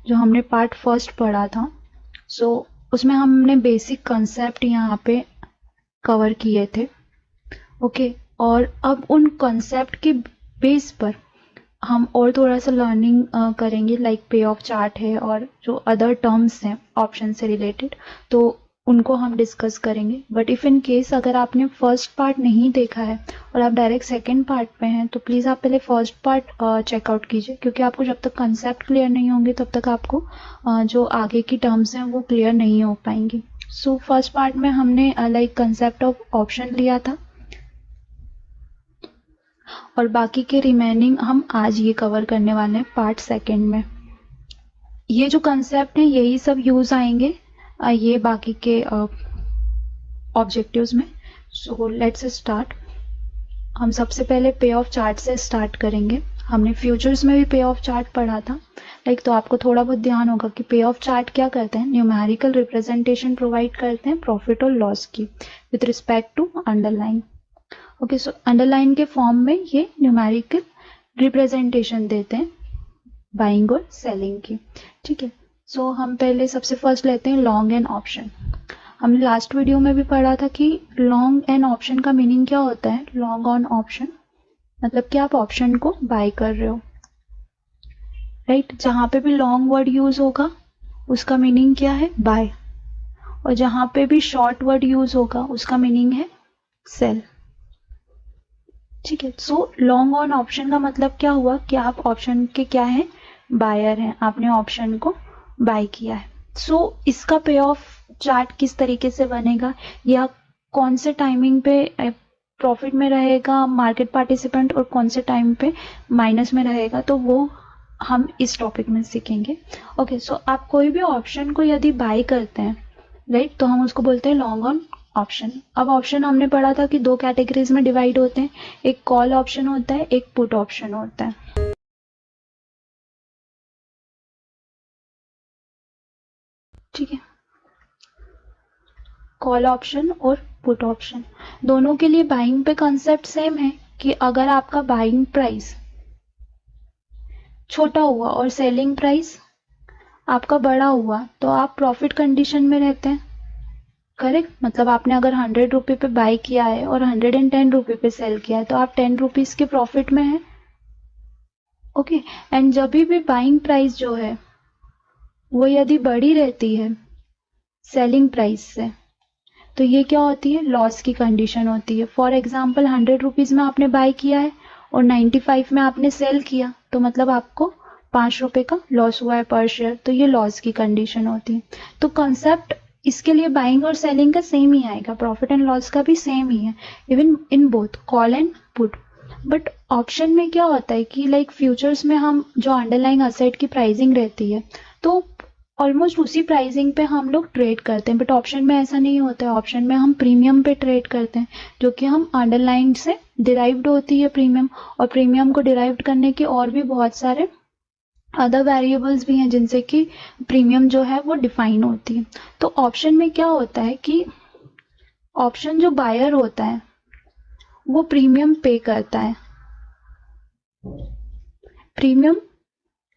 जो हमने part first पढ़ा था, उसमें हमने बेसिक कंसेप्ट यहाँ पे कवर किए थे। ओके, और अब उन कंसेप्ट के बेस पर हम और थोड़ा सा लर्निंग करेंगे, लाइक पे ऑफ चार्ट है और जो अदर टर्म्स हैं ऑप्शन से रिलेटेड, तो उनको हम डिस्कस करेंगे। बट इफ़ इन केस अगर आपने फर्स्ट पार्ट नहीं देखा है और आप डायरेक्ट सेकंड पार्ट पे हैं, तो प्लीज़ आप पहले फर्स्ट पार्ट चेकआउट कीजिए, क्योंकि आपको जब तक कंसेप्ट क्लियर नहीं होंगे तब तक आपको जो आगे की टर्म्स हैं वो क्लियर नहीं हो पाएंगी। सो फर्स्ट पार्ट में हमने लाइक कंसेप्ट ऑफ ऑप्शन लिया था, और बाकी के रिमेनिंग हम आज ये कवर करने वाले हैं पार्ट सेकंड में। ये जो कंसेप्ट है यही सब यूज आएंगे ये बाकी के ऑब्जेक्टिव्स में। So let's start. हम सबसे पहले पे ऑफ चार्ट से स्टार्ट करेंगे। हमने फ्यूचर्स में भी पे ऑफ चार्ट पढ़ा था, तो आपको थोड़ा बहुत ध्यान होगा कि पे ऑफ चार्ट क्या करते हैं, न्यूमेरिकल रिप्रेजेंटेशन प्रोवाइड करते हैं प्रॉफिट और लॉस की with respect to underline. Okay, so underline के फॉर्म में ये न्यूमेरिकल रिप्रेजेंटेशन देते हैं बाइंग और सेलिंग की। ठीक है, सो हम पहले सबसे फर्स्ट लेते हैं लॉन्ग एंड ऑप्शन। हमने लास्ट वीडियो में भी पढ़ा था कि लॉन्ग एंड ऑप्शन का मीनिंग क्या होता है। लॉन्ग ऑन ऑप्शन मतलब कि आप ऑप्शन को बाय कर रहे हो, राइट। जहां पे भी लॉन्ग वर्ड यूज होगा उसका मीनिंग क्या है, बाय, और जहां पे भी शॉर्ट वर्ड यूज होगा उसका मीनिंग है सेल। ठीक है, सो लॉन्ग ऑन ऑप्शन का मतलब क्या हुआ कि आप ऑप्शन के क्या है, बायर हैं, आपने ऑप्शन को बाय किया है। सो इसका पे ऑफ चार्ट किस तरीके से बनेगा, या कौन से टाइमिंग पे प्रॉफिट में रहेगा मार्केट पार्टिसिपेंट और कौन से टाइम पे माइनस में रहेगा, तो वो हम इस टॉपिक में सीखेंगे। ओके, सो आप कोई भी ऑप्शन को यदि बाय करते हैं, राइट, तो हम उसको बोलते हैं लॉन्ग ऑन ऑप्शन। अब ऑप्शन हमने पढ़ा था कि दो कैटेगरीज में डिवाइड होते हैं, एक कॉल ऑप्शन होता है, एक पुट ऑप्शन होता है। ठीक है, कॉल ऑप्शन और पुट ऑप्शन दोनों के लिए बाइंग पे कंसेप्ट सेम है कि अगर आपका बाइंग प्राइस छोटा हुआ और सेलिंग प्राइस आपका बड़ा हुआ तो आप प्रॉफिट कंडीशन में रहते हैं, करेक्ट। मतलब आपने अगर 100 रुपये पे बाय किया है और 110 रुपये पे सेल किया है तो आप 10 रुपीज के प्रॉफिट में हैं। ओके, एंड जब भी बाइंग प्राइस जो है वो यदि बड़ी रहती है सेलिंग प्राइस से, तो ये क्या होती है, लॉस की कंडीशन होती है। फॉर एग्जाम्पल 100 रुपीज में आपने बाय किया है और 95 में आपने सेल किया, तो मतलब आपको 5 रुपए का लॉस हुआ है पर शेयर, तो ये लॉस की कंडीशन होती है। तो कंसेप्ट इसके लिए बाइंग और सेलिंग का सेम ही आएगा, प्रॉफिट एंड लॉस का भी सेम ही है, even in both call and put. But option में क्या होता है कि लाइक फ्यूचर्स में हम जो अंडरलाइंग असेट की प्राइसिंग रहती है तो ऑलमोस्ट उसी प्राइसिंग पे हम लोग ट्रेड करते हैं, बट ऑप्शन में ऐसा नहीं होता है। ऑप्शन में हम प्रीमियम पे ट्रेड करते हैं, जो कि हम अंडरलाइन से डिराइव्ड होती है प्रीमियम, और प्रीमियम को डिराइव्ड करने के और भी बहुत सारे अदर वेरिएबल्स भी हैं जिनसे कि प्रीमियम जो है वो डिफाइन होती है। तो ऑप्शन में क्या होता है कि ऑप्शन जो बायर होता है वो प्रीमियम पे करता है, प्रीमियम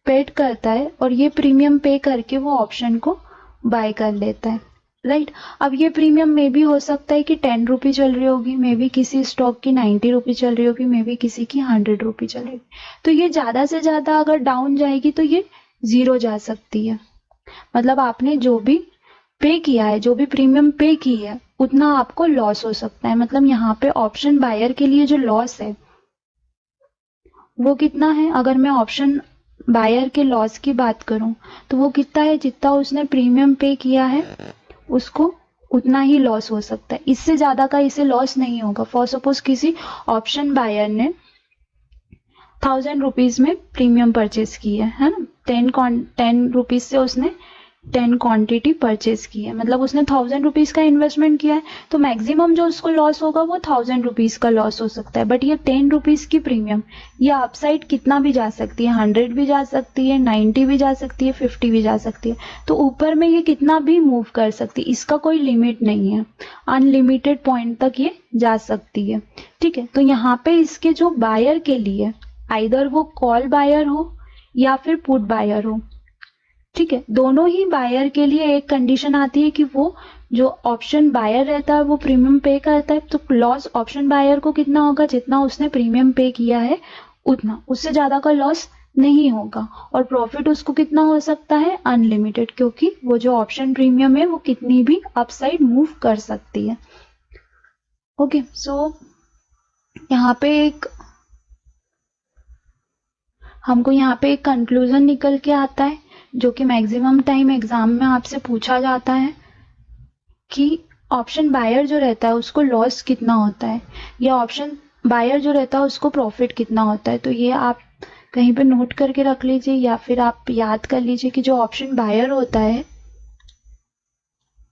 पेड करता है, और ये प्रीमियम पे करके वो ऑप्शन को बाय कर लेता है, राइट। अब ये प्रीमियम में भी हो सकता है कि 10 रुपये चल रही होगी, मे बी किसी स्टॉक की 90 रुपये चल रही होगी, मे बी किसी की 100 रुपये चल रही होगी। तो ये ज्यादा से ज्यादा अगर डाउन जाएगी तो ये 0 जा सकती है। मतलब आपने जो भी पे किया है, जो भी प्रीमियम पे की है, उतना आपको लॉस हो सकता है। मतलब यहाँ पे ऑप्शन बायर के लिए जो लॉस है वो कितना है, अगर मैं ऑप्शन बायर के लॉस की बात करूं तो वो कितना है, जितना उसने प्रीमियम पे किया है उसको उतना ही लॉस हो सकता है, इससे ज्यादा का इसे लॉस नहीं होगा। फॉर सपोज किसी ऑप्शन बायर ने 1000 रुपीज में प्रीमियम परचेज की है ना, 10 रुपीज से उसने 10 क्वांटिटी परचेज की है, मतलब उसने 1000 रुपीज का इन्वेस्टमेंट किया है, तो मैक्सिमम जो उसको लॉस होगा वो 1000 रुपीज का लॉस हो सकता है। बट ये 10 रुपीज की प्रीमियम ये अपसाइड कितना भी जा सकती है, 100 भी जा सकती है, 90 भी जा सकती है, 50 भी जा सकती है, तो ऊपर में ये कितना भी मूव कर सकती है, इसका कोई लिमिट नहीं है, अनलिमिटेड पॉइंट तक ये जा सकती है। ठीक है, तो यहाँ पे इसके जो बायर के लिए आइदर वो कॉल बायर हो या फिर पुट बायर हो, ठीक है, दोनों ही बायर के लिए एक कंडीशन आती है कि वो जो ऑप्शन बायर रहता है वो प्रीमियम पे करता है, तो लॉस ऑप्शन बायर को कितना होगा, जितना उसने प्रीमियम पे किया है उतना, उससे ज्यादा का लॉस नहीं होगा। और प्रॉफिट उसको कितना हो सकता है, अनलिमिटेड, क्योंकि वो जो ऑप्शन प्रीमियम है वो कितनी भी अपसाइड मूव कर सकती है। ओके, सो यहाँ पे हमको यहाँ पे एक कंक्लूजन निकल के आता है, जो कि मैक्सिमम टाइम एग्जाम में आपसे पूछा जाता है कि ऑप्शन बायर जो रहता है उसको लॉस कितना होता है, या ऑप्शन बायर जो रहता है उसको प्रॉफिट कितना होता है। तो ये आप कहीं पे नोट करके रख लीजिए, या फिर आप याद कर लीजिए कि जो ऑप्शन बायर होता है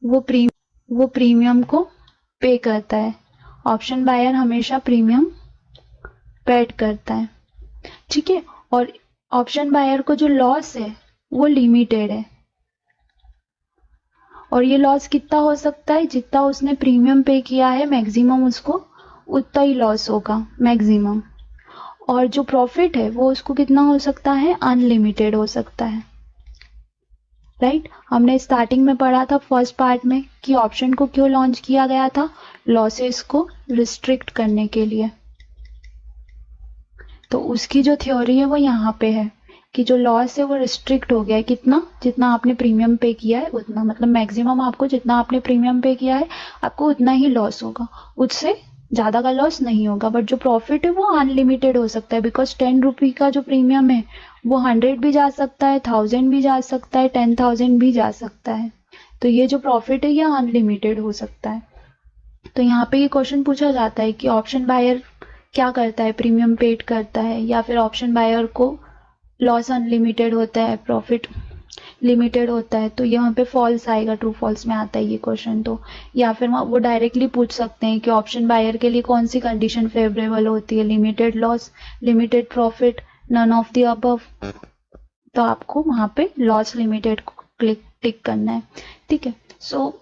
वो प्रीमियम को पे करता है। ऑप्शन बायर हमेशा प्रीमियम पेड करता है, ठीक है। और ऑप्शन बायर को जो लॉस है वो लिमिटेड है, और ये लॉस कितना हो सकता है, जितना उसने प्रीमियम पे किया है मैक्सिमम उसको उतना ही लॉस होगा मैक्सिमम। और जो प्रॉफिट है वो उसको कितना हो सकता है, अनलिमिटेड हो सकता है, राइट। हमने स्टार्टिंग में पढ़ा था फर्स्ट पार्ट में कि ऑप्शन को क्यों लॉन्च किया गया था, लॉसेस को रिस्ट्रिक्ट करने के लिए। तो उसकी जो थ्योरी है वो यहाँ पे है कि जो लॉस है वो रिस्ट्रिक्ट हो गया है, कितना, जितना आपने प्रीमियम पे किया है उतना, मतलब मैक्सिमम आपको जितना आपने प्रीमियम पे किया है आपको उतना ही लॉस होगा, उससे ज्यादा का लॉस नहीं होगा। बट जो प्रॉफिट है वो अनलिमिटेड हो सकता है, बिकॉज 10 रुपी का जो प्रीमियम है वो 100 भी जा सकता है, 1000 भी जा सकता है, 10,000 भी जा सकता है। तो ये जो प्रॉफिट है ये अनलिमिटेड हो सकता है। तो यहाँ पे ये क्वेश्चन पूछा जाता है कि ऑप्शन बायर क्या करता है, प्रीमियम पेड करता है, या फिर ऑप्शन बायर को लॉस अनलिमिटेड होता है, प्रॉफिट लिमिटेड होता है। तो यहाँ पे फॉल्स आएगा, ट्रू फॉल्स में आता है ये क्वेश्चन। तो या फिर वो डायरेक्टली पूछ सकते हैं कि ऑप्शन बायर के लिए कौन सी कंडीशन फेवरेबल होती है, limited loss, limited profit, none of the above. तो आपको वहां पे लॉस लिमिटेड को टिक करना है, ठीक है। सो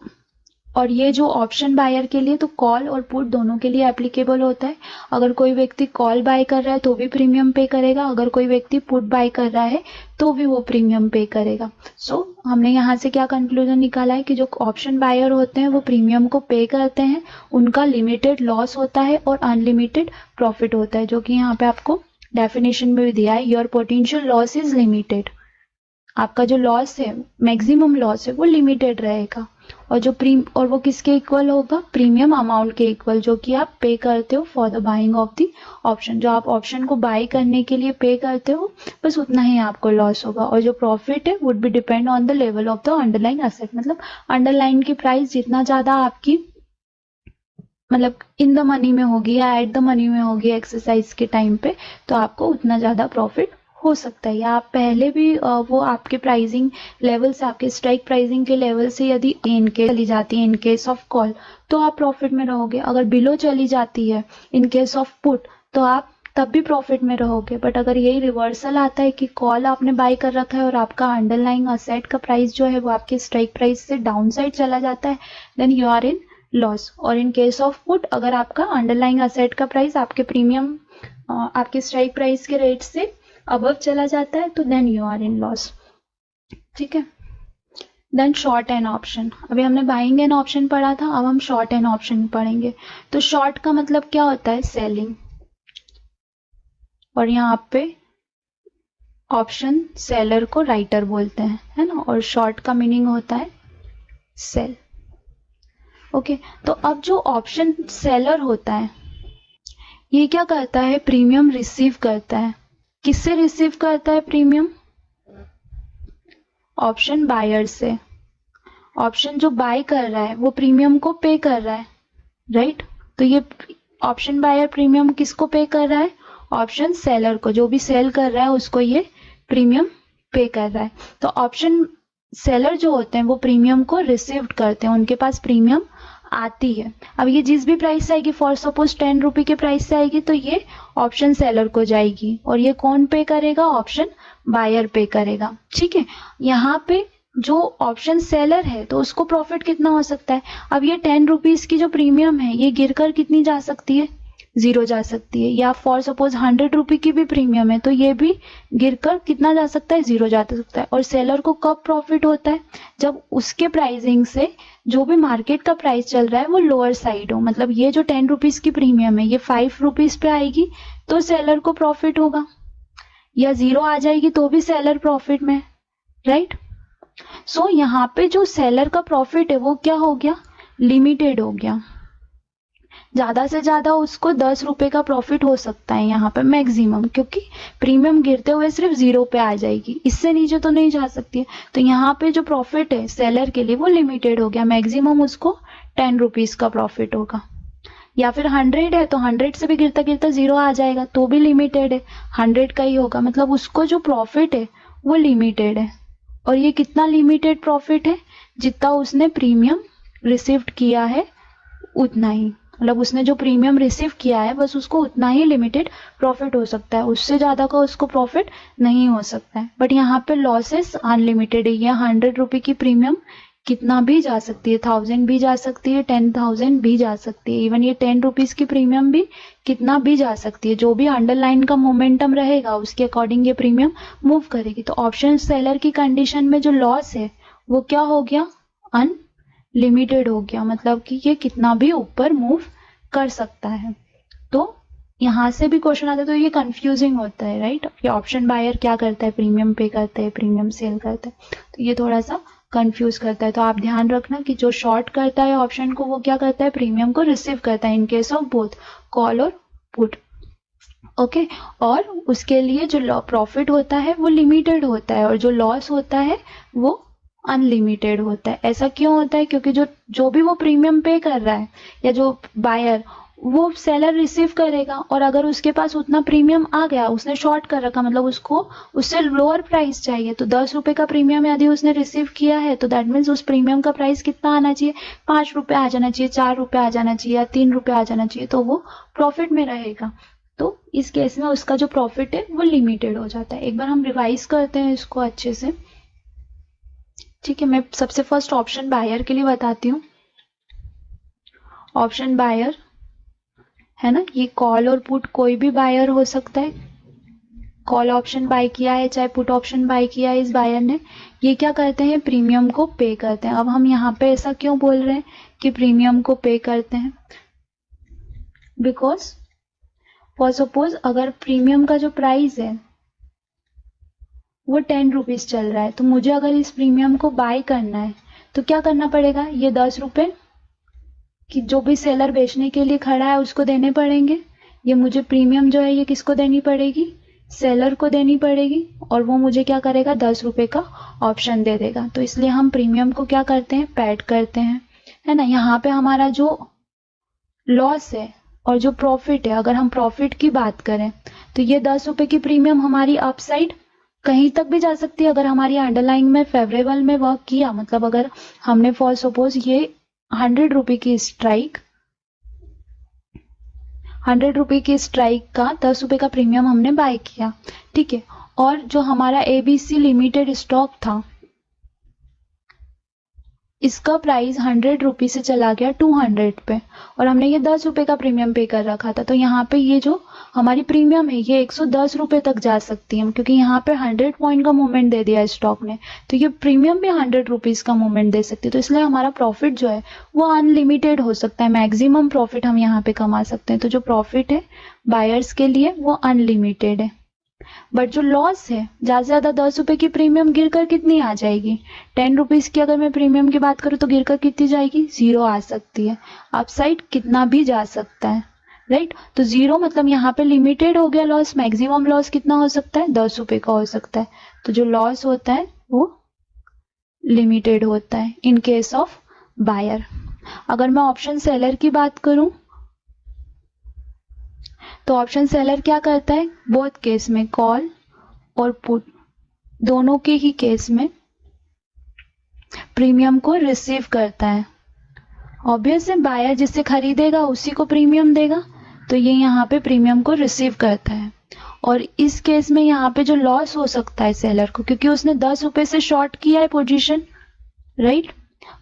और ये जो ऑप्शन बायर के लिए तो कॉल और पुट दोनों के लिए एप्लीकेबल होता है। अगर कोई व्यक्ति कॉल बाय कर रहा है तो भी प्रीमियम पे करेगा, अगर कोई व्यक्ति पुट बाय कर रहा है तो भी वो प्रीमियम पे करेगा। सो हमने यहाँ से क्या कंक्लूजन निकाला है कि जो ऑप्शन बायर होते हैं वो प्रीमियम को पे करते हैं, उनका लिमिटेड लॉस होता है और अनलिमिटेड प्रॉफिट होता है, जो कि यहाँ पे आपको डेफिनेशन में भी दिया है, your potential loss is limited. आपका जो लॉस है, मैक्सिमम लॉस है, वो लिमिटेड रहेगा। और जो और वो किसके इक्वल होगा, प्रीमियम अमाउंट के इक्वल, जो कि आप पे करते हो for the buying of the option. जो आप ऑप्शन को बाय करने के लिए पे करते हो बस उतना ही आपको लॉस होगा। और जो प्रॉफिट है would be depend on the level of the underline asset, मतलब अंडरलाइन की प्राइस जितना ज्यादा आपकी मतलब इन द मनी में होगी या एट द मनी में होगी एक्सरसाइज के टाइम पे, तो आपको उतना ज्यादा प्रॉफिट हो सकता है। या आप पहले भी वो आपके प्राइसिंग लेवल से, आपके स्ट्राइक प्राइसिंग के लेवल से यदि इनकेस चली जाती है इन केस ऑफ कॉल तो आप प्रॉफिट में रहोगे, अगर बिलो चली जाती है इन केस ऑफ पुट तो आप तब भी प्रॉफिट में रहोगे। बट अगर यही रिवर्सल आता है कि कॉल आपने बाय कर रखा है और आपका अंडरलाइंग असेट का प्राइस जो है वो आपके स्ट्राइक प्राइस से डाउन साइड चला जाता है, then you are in loss. और इन केस ऑफ पुट अगर आपका अंडरलाइंग असेट का प्राइस आपके प्रीमियम आपके स्ट्राइक प्राइस के रेट से अबव चला जाता है तो then you are in loss, ठीक है। देन शॉर्ट एंड ऑप्शन, अभी हमने बाइंग एंड ऑप्शन पढ़ा था, अब हम शॉर्ट एंड ऑप्शन पढ़ेंगे। तो शॉर्ट का मतलब क्या होता है, सेलिंग, और यहाँ पे ऑप्शन सेलर को राइटर बोलते हैं, है ना, और शॉर्ट का मीनिंग होता है सेल। ओके, तो अब जो ऑप्शन सेलर होता है ये क्या करता है, प्रीमियम रिसीव करता है। किससे रिसीव करता है प्रीमियम, ऑप्शन बायर से। ऑप्शन जो बाय कर रहा है वो प्रीमियम को पे कर रहा है, राइट। तो ये ऑप्शन बायर प्रीमियम किसको पे कर रहा है, ऑप्शन सेलर को, जो भी सेल कर रहा है उसको ये प्रीमियम पे कर रहा है। तो ऑप्शन सेलर जो होते हैं वो प्रीमियम को रिसीव करते हैं, उनके पास प्रीमियम आती है। अब ये जिस भी प्राइस से आएगी, फॉर सपोज 10 रुपए के प्राइस से आएगी तो ये ऑप्शन सेलर को जाएगी, और ये कौन पे करेगा, ऑप्शन बायर पे करेगा, ठीक है। यहाँ पे जो ऑप्शन सेलर है तो उसको प्रॉफिट कितना हो सकता है, अब ये 10 रुपीज की जो प्रीमियम है ये गिरकर कितनी जा सकती है, जीरो जा सकती है, या फॉर सपोज 100 रुपए की भी प्रीमियम है तो ये भी गिरकर कितना जा सकता है, जीरो जा सकता है। और सेलर को कब प्रॉफिट होता है, जब उसके प्राइसिंग से जो भी मार्केट का प्राइस चल रहा है वो लोअर साइड हो, मतलब ये जो 10 रुपीज की प्रीमियम है ये 5 रुपीज पे आएगी तो सेलर को प्रॉफिट होगा, या जीरो आ जाएगी तो भी सेलर प्रॉफिट में, राइट। सो यहाँ पे जो सेलर का प्रॉफिट है वो क्या हो गया, लिमिटेड हो गया। ज्यादा से ज्यादा उसको 10 रुपए का प्रॉफिट हो सकता है यहाँ पे मैक्सिमम, क्योंकि प्रीमियम गिरते हुए सिर्फ जीरो पे आ जाएगी, इससे नीचे तो नहीं जा सकती है। तो यहाँ पे जो प्रॉफिट है सेलर के लिए वो लिमिटेड हो गया, मैक्सिमम उसको 10 रुपीज का प्रॉफिट होगा। या फिर 100 है तो 100 से भी गिरता गिरता जीरो आ जाएगा तो भी लिमिटेड है, 100 का ही होगा, मतलब उसको जो प्रॉफिट है वो लिमिटेड है। और ये कितना लिमिटेड प्रॉफिट है, जितना उसने प्रीमियम रिसीव्ड किया है उतना ही, मतलब उसने जो प्रीमियम रिसीव किया है बस उसको उतना ही लिमिटेड प्रॉफिट हो सकता है, उससे ज्यादा का उसको प्रॉफिट नहीं हो सकता है। बट यहाँ पे लॉसेस अनलिमिटेड है, ये 100 रुपए की प्रीमियम कितना भी जा सकती है, 1000 भी जा सकती है, 10,000 भी जा सकती है, इवन ये 10 रुपीज की प्रीमियम भी कितना भी जा सकती है। जो भी अंडरलाइन का मोमेंटम रहेगा उसके अकॉर्डिंग ये प्रीमियम मूव करेगी। तो ऑप्शन सेलर की कंडीशन में जो लॉस है वो क्या हो गया, अनलिमिटेड हो गया, मतलब कि ये कितना भी ऊपर मूव कर सकता है। तो यहाँ से भी क्वेश्चन आता है तो ये कंफ्यूजिंग होता है, राइट। ये ऑप्शन बायर क्या करता है, प्रीमियम पे करता है, प्रीमियम सेल करता है, तो ये थोड़ा सा कंफ्यूज करता है। तो आप ध्यान रखना कि जो शॉर्ट करता है ऑप्शन को वो क्या करता है, प्रीमियम को रिसीव करता है इन केस ऑफ बोथ कॉल और पुट, ओके। और उसके लिए जो प्रॉफिट होता है वो लिमिटेड होता है और जो लॉस होता है वो अनलिमिटेड होता है। ऐसा क्यों होता है, क्योंकि जो भी वो प्रीमियम पे कर रहा है या जो बायर वो सेलर रिसीव करेगा, और अगर उसके पास उतना प्रीमियम आ गया, उसने शॉर्ट कर रखा, मतलब उसको उससे लोअर प्राइस चाहिए, तो 10 रुपए का प्रीमियम यदि उसने रिसीव किया है तो दैट मीन्स उस प्रीमियम का प्राइस कितना आना चाहिए, 5 रुपए आ जाना चाहिए, 4 रुपए आ जाना चाहिए, या 3 रुपए आ जाना चाहिए, तो वो प्रॉफिट में रहेगा। तो इस केस में उसका जो प्रॉफिट है वो लिमिटेड हो जाता है। एक बार हम रिवाइज करते हैं इसको अच्छे से, ठीक है। मैं सबसे फर्स्ट ऑप्शन बायर के लिए बताती हूँ। ऑप्शन बायर है ना, ये कॉल और पुट कोई भी बायर हो सकता है, कॉल ऑप्शन बाय किया है चाहे पुट ऑप्शन बाय किया है इस बायर ने, ये क्या करते हैं, प्रीमियम को पे करते हैं। अब हम यहाँ पे ऐसा क्यों बोल रहे हैं कि प्रीमियम को पे करते हैं, बिकॉज फॉर सपोज अगर प्रीमियम का जो प्राइस है वो 10 रुपीज चल रहा है, तो मुझे अगर इस प्रीमियम को बाय करना है तो क्या करना पड़ेगा, ये 10 रुपए कि जो भी सेलर बेचने के लिए खड़ा है उसको देने पड़ेंगे। ये मुझे प्रीमियम जो है ये किसको देनी पड़ेगी, सेलर को देनी पड़ेगी, और वो मुझे क्या करेगा, 10 रुपए का ऑप्शन दे देगा। तो इसलिए हम प्रीमियम को क्या करते हैं, पैड करते हैं, है ना। यहाँ पे हमारा जो लॉस है और जो प्रॉफिट है, अगर हम प्रॉफिट की बात करें तो ये 10 रुपए की प्रीमियम हमारी अपसाइड कहीं तक भी जा सकती है अगर हमारी अंडरलाइन में फेवरेबल में वर्क किया, मतलब अगर हमने फॉर सपोज ये 100 रुपए की स्ट्राइक, 100 रुपए की स्ट्राइक का 10 रुपए का प्रीमियम हमने बाय किया, ठीक है। और जो हमारा एबीसी लिमिटेड स्टॉक था इसका प्राइस 100 रुपए से चला गया 200 पे, और हमने ये 10 रुपए का प्रीमियम पे कर रखा था। तो यहाँ पे ये जो हमारी प्रीमियम है ये 110 रुपए तक जा सकती है, क्योंकि यहाँ पे 100 पॉइंट का मूवमेंट दे दिया स्टॉक ने, तो ये प्रीमियम भी 100 रुपीज का मूवमेंट दे सकती है। तो इसलिए हमारा प्रॉफिट जो है वो अनलिमिटेड हो सकता है, मैक्सिमम प्रॉफिट हम यहाँ पे कमा सकते हैं। तो जो प्रॉफिट है बायर्स के लिए वो अनलिमिटेड है। बट जो लॉस है, ज्यादा से ज्यादा 10 रुपए की प्रीमियम गिरकर कितनी आ जाएगी, 10 रुपीज की अगर मैं प्रीमियम की बात करूँ तो गिरकर कितनी जाएगी, 0 आ सकती है। अपसाइड कितना भी जा सकता है, राइट। तो 0 मतलब यहाँ पे लिमिटेड हो गया लॉस, मैक्सिमम लॉस कितना हो सकता है, 10 रुपए का हो सकता है। तो जो लॉस होता है वो लिमिटेड होता है इन केस ऑफ बायर। अगर मैं ऑप्शन सेलर की बात करूं तो ऑप्शन सेलर क्या करता है, बोथ केस में कॉल और पुट दोनों के ही केस में प्रीमियम को रिसीव करता है। ऑब्वियस है बायर जिससे खरीदेगा उसी को प्रीमियम देगा, तो ये यहाँ पे प्रीमियम को रिसीव करता है। और इस केस में यहाँ पे जो लॉस हो सकता है सेलर को, क्योंकि उसने 10 रुपए से शॉर्ट किया है पोजीशन, राइट,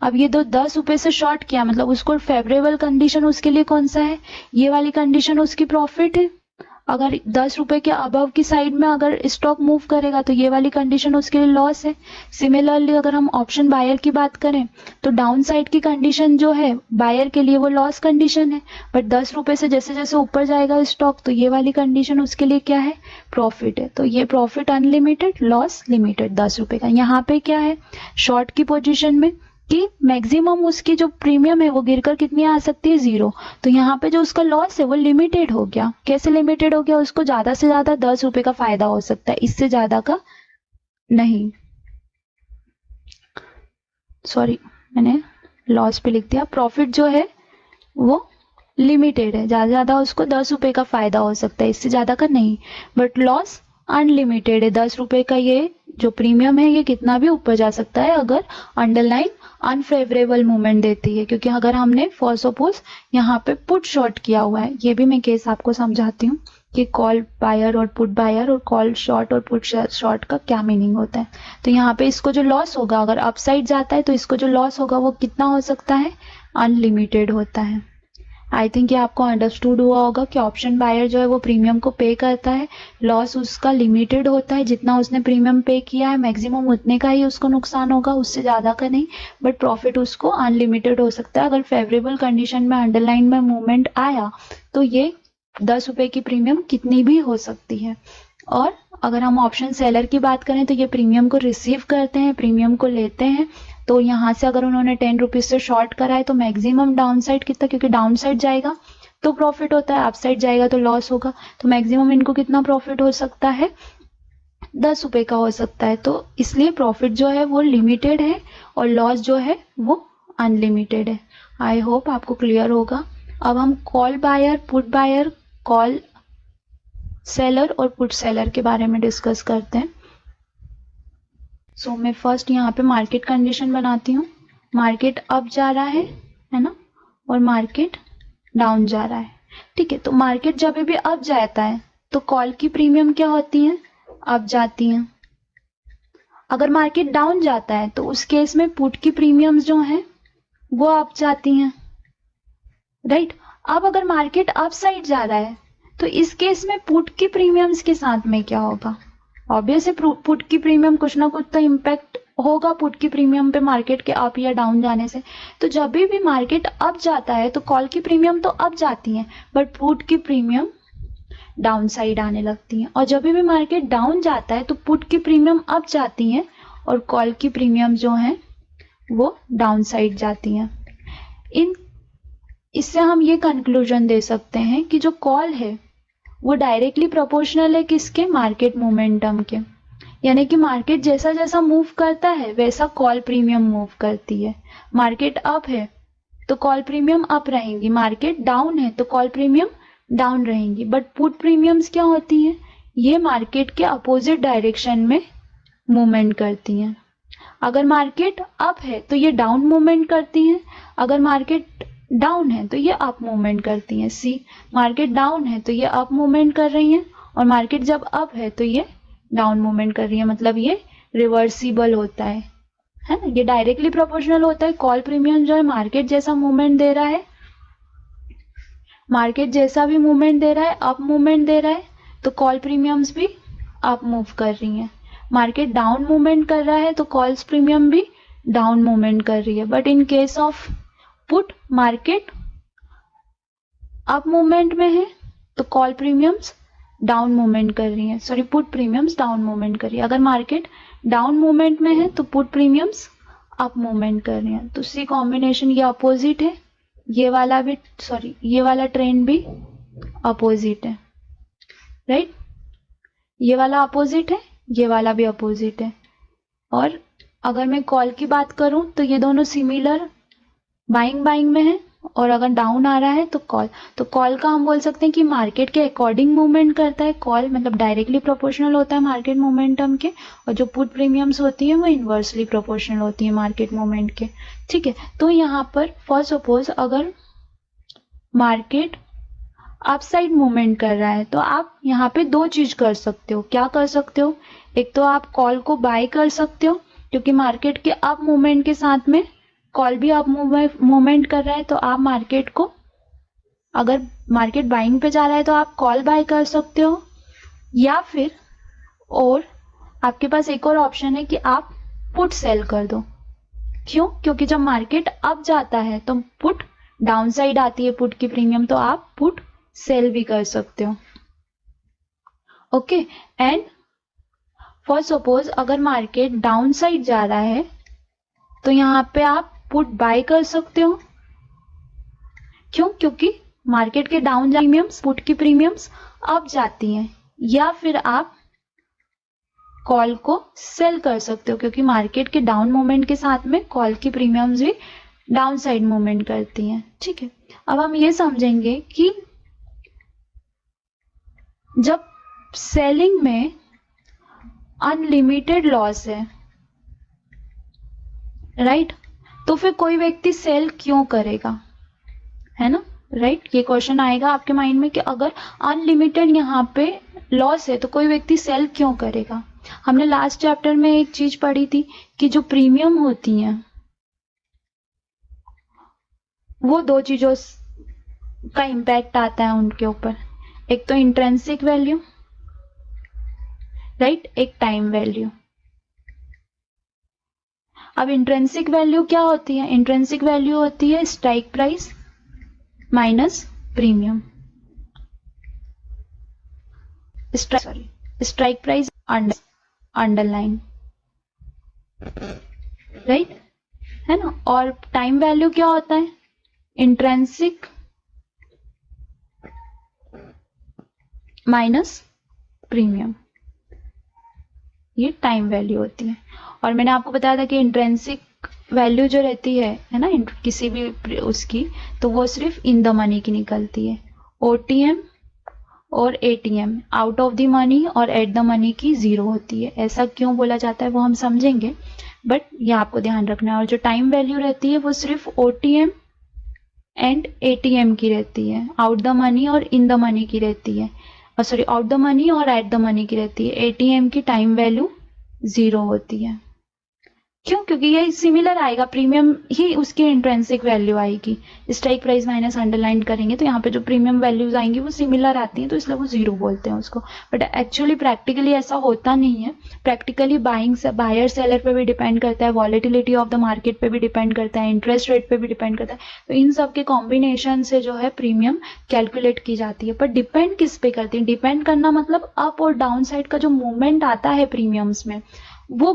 अब ये 10 रुपए से शॉर्ट किया, मतलब उसको फेवरेबल कंडीशन उसके लिए कौन सा है, ये वाली कंडीशन उसकी प्रॉफिट है। अगर 10 रुपए के अबव की साइड में अगर स्टॉक मूव करेगा तो ये वाली कंडीशन उसके लिए लॉस है। सिमिलरली अगर हम ऑप्शन बायर की बात करें तो डाउन साइड की कंडीशन जो है बायर के लिए वो लॉस कंडीशन है, बट 10 रुपए से जैसे जैसे ऊपर जाएगा स्टॉक तो ये वाली कंडीशन उसके लिए क्या है, प्रॉफिट है। तो ये प्रॉफिट अनलिमिटेड, लॉस लिमिटेड 10 रुपए का। यहाँ पे क्या है, शॉर्ट की पोजिशन में कि मैक्सिमम उसकी जो प्रीमियम है वो गिरकर कितनी आ सकती है, 0। तो यहाँ पे जो उसका लॉस है वो लिमिटेड हो गया। कैसे लिमिटेड हो गया, उसको ज्यादा से ज्यादा 10 रुपए का फायदा हो सकता है, इससे ज्यादा का नहीं। सॉरी, मैंने लॉस पे लिख दिया। प्रॉफिट जो है वो लिमिटेड है, ज्यादा ज्यादा उसको 10 रुपए का फायदा हो सकता है, इससे ज्यादा का नहीं। बट लॉस अनलिमिटेड है, 10 रुपए का ये जो प्रीमियम है ये कितना भी ऊपर जा सकता है अगर अंडरलाइन अनफेवरेबल मूवमेंट देती है। क्योंकि अगर हमने फॉर सपोज यहाँ पे पुट शॉर्ट किया हुआ है, ये भी मैं केस आपको समझाती हूँ कि कॉल बायर और पुट बायर और कॉल शॉर्ट और पुट शॉर्ट का क्या मीनिंग होता है। तो यहाँ पे इसको जो लॉस होगा, अगर अपसाइड जाता है तो इसको जो लॉस होगा वो कितना हो सकता है, अनलिमिटेड होता है। आई थिंक ये आपको अंडरस्टूड हुआ होगा कि ऑप्शन बायर जो है वो प्रीमियम को पे करता है, लॉस उसका लिमिटेड होता है, जितना उसने प्रीमियम पे किया है मैक्सिमम उतने का ही उसको नुकसान होगा, उससे ज्यादा का नहीं। बट प्रॉफिट उसको अनलिमिटेड हो सकता है। अगर फेवरेबल कंडीशन में अंडरलाइन में मूवमेंट आया तो ये 10 रुपए की प्रीमियम कितनी भी हो सकती है। और अगर हम ऑप्शन सेलर की बात करें तो ये प्रीमियम को रिसीव करते हैं, प्रीमियम को लेते हैं। तो यहाँ से अगर उन्होंने 10 रुपीज से शॉर्ट करा है तो मैक्सिमम डाउन साइड कितना, क्योंकि डाउन साइड जाएगा तो प्रॉफिट होता है, अप साइड जाएगा तो लॉस होगा। तो मैक्सिमम इनको कितना प्रॉफिट हो सकता है, 10 रुपए का हो सकता है। तो इसलिए प्रॉफिट जो है वो लिमिटेड है और लॉस जो है वो अनलिमिटेड है। आई होप आपको क्लियर होगा। अब हम call buyer, put buyer, call seller और पुट सेलर के बारे में डिस्कस करते हैं। सो मैं फर्स्ट यहाँ पे मार्केट कंडीशन बनाती हूँ। मार्केट अप जा रहा है ना, और मार्केट डाउन जा रहा है। ठीक है, तो मार्केट जब भी अप जाता है तो कॉल की प्रीमियम क्या होती है, अप जाती हैं। अगर मार्केट डाउन जाता है तो उस केस में पुट की प्रीमियम्स जो हैं वो अप जाती हैं, राइट। अब अगर मार्केट अप साइड जा रहा है तो इस केस में पुट की प्रीमियम्स के साथ में क्या होगा, ऑब्वियस है पुट की प्रीमियम कुछ ना कुछ तो इम्पैक्ट होगा पुट की प्रीमियम पे मार्केट के अप या डाउन जाने से। तो जब भी मार्केट अप जाता है तो कॉल की प्रीमियम तो अप जाती है बट पुट की प्रीमियम डाउन साइड आने लगती है। और जब भी मार्केट डाउन जाता है तो पुट की प्रीमियम अप जाती है और कॉल की प्रीमियम जो है वो डाउन साइड जाती है। इससे हम ये कंक्लूजन दे सकते हैं कि जो कॉल है वो डायरेक्टली प्रोपोर्शनल है किसके, मार्केट मोमेंटम के। यानी कि मार्केट जैसा जैसा मूव करता है वैसा कॉल प्रीमियम मूव करती है। मार्केट अप है तो कॉल प्रीमियम अप रहेंगी, मार्केट डाउन है तो कॉल प्रीमियम डाउन रहेंगी। बट पुट प्रीमियम्स क्या होती हैं, ये मार्केट के अपोजिट डायरेक्शन में मूवमेंट करती हैं। अगर मार्केट अप है तो ये डाउन मूवमेंट करती हैं, अगर मार्केट डाउन है तो ये अप मूवमेंट करती हैं। सी, मार्केट डाउन है तो ये अप मूवमेंट कर रही हैं और मार्केट जब अप है तो ये डाउन मूवमेंट कर रही है, मतलब ये रिवर्सिबल होता है ना, ये डायरेक्टली प्रोपोर्शनल होता है। कॉल प्रीमियम जो है मार्केट जैसा मूवमेंट दे रहा है, मार्केट जैसा भी मूवमेंट दे रहा है, अप मूवमेंट दे रहा है तो कॉल प्रीमियम्स भी अप मूव कर रही हैं। मार्केट डाउन मूवमेंट कर रहा है तो कॉल्स प्रीमियम भी डाउन मूवमेंट कर रही है। But in case of put, market up movement में है तो कॉल प्रीमियम्स डाउन मूवमेंट कर रही है, sorry put premiums down movement कर रही है। अगर मार्केट डाउन मूवमेंट में है तो पुट प्रीमियम्स अप मूवमेंट कर रही है। तो सी कॉम्बिनेशन ये अपोजिट है, ये वाला भी सॉरी ये वाला ट्रेंड भी अपोजिट है, राइट। ये वाला अपोजिट है, ये वाला भी अपोजिट है। और अगर मैं कॉल की बात करूं तो ये दोनों सिमिलर बाइंग में है, और अगर डाउन आ रहा है तो कॉल का हम बोल सकते हैं कि मार्केट के अकॉर्डिंग मूवमेंट करता है। कॉल मतलब डायरेक्टली प्रोपोर्शनल होता है मार्केट मोमेंटम के, और जो पुट प्रीमियम्स होती है वो इनवर्सली प्रोपोर्शनल होती है मार्केट मोमेंट के। ठीक है, तो यहाँ पर फॉर सपोज अगर मार्केट अपसाइड मूवमेंट कर रहा है तो आप यहाँ पे दो चीज कर सकते हो। क्या कर सकते हो, एक तो आप कॉल को बाय कर सकते हो क्योंकि मार्केट के अप मूवमेंट के साथ में कॉल भी आप मूवमेंट कर रहा है तो आप मार्केट को, अगर मार्केट बाइंग पे जा रहा है तो आप कॉल बाय कर सकते हो, या फिर और आपके पास एक और ऑप्शन है कि आप पुट सेल कर दो। क्यों? क्योंकि जब मार्केट अप जाता है तो पुट डाउन साइड आती है पुट की प्रीमियम, तो आप पुट सेल भी कर सकते हो। ओके, एंड फॉर सपोज अगर मार्केट डाउन साइड जा रहा है तो यहाँ पे आप पुट बाय कर सकते हो। क्यों? क्योंकि मार्केट के डाउन प्रीमियम्स, पुट की प्रीमियम्स अप जाती हैं, या फिर आप कॉल को सेल कर सकते हो क्योंकि मार्केट के डाउन मोमेंट के साथ में कॉल की प्रीमियम्स भी डाउन साइड मूवमेंट करती हैं। ठीक है, अब हम ये समझेंगे कि जब सेलिंग में अनलिमिटेड लॉस है, राइट, तो फिर कोई व्यक्ति सेल क्यों करेगा, है ना, राइट। ये क्वेश्चन आएगा आपके माइंड में कि अगर अनलिमिटेड यहाँ पे लॉस है तो कोई व्यक्ति सेल क्यों करेगा। हमने लास्ट चैप्टर में एक चीज पढ़ी थी कि जो प्रीमियम होती हैं वो दो चीजों का इम्पैक्ट आता है उनके ऊपर, एक तो इंट्रिंसिक वैल्यू, राइट, एक टाइम वैल्यू। अब इंट्रिंसिक वैल्यू क्या होती है? इंट्रिंसिक वैल्यू होती है strike price minus premium, strike price underline, right, है ना। और टाइम वैल्यू क्या होता है? इंट्रिंसिक माइनस प्रीमियम, ये टाइम वैल्यू होती है। और मैंने आपको बताया था कि इंट्रिंसिक वैल्यू जो रहती है ना, किसी भी उसकी, तो वो सिर्फ इन द मनी की निकलती है। ओटीएम और ATM, out of the money और एट द मनी की जीरो होती है। ऐसा क्यों बोला जाता है वो हम समझेंगे, बट ये आपको ध्यान रखना है। और जो टाइम वैल्यू रहती है वो सिर्फ ओटीएम एंड एटीएम की रहती है, आउट द मनी और इन द मनी की रहती है, सॉरी, आउट द मनी और एट द मनी की रहती है। एटीएम की टाइम वैल्यू जीरो होती है। क्यों? क्योंकि ये सिमिलर आएगा, प्रीमियम ही उसकी इंट्रिंसिक वैल्यू आएगी। स्ट्राइक प्राइस माइनस अंडरलाइन करेंगे तो यहाँ पे जो प्रीमियम वैल्यूज आएंगी वो सिमिलर आती हैं, तो इसलिए वो जीरो बोलते हैं उसको। बट एक्चुअली प्रैक्टिकली ऐसा होता नहीं है। प्रैक्टिकली बाइंग से बायर सेलर पे भी डिपेंड करता है, वॉलेटिलिटी ऑफ द मार्केट पे भी डिपेंड करता है, इंटरेस्ट रेट पे भी डिपेंड करता है। तो इन सब के कॉम्बिनेशन से जो है प्रीमियम कैलकुलेट की जाती है। पर डिपेंड किस पे करती है? डिपेंड करना मतलब अप और डाउन साइड का जो मूवमेंट आता है प्रीमियम्स में वो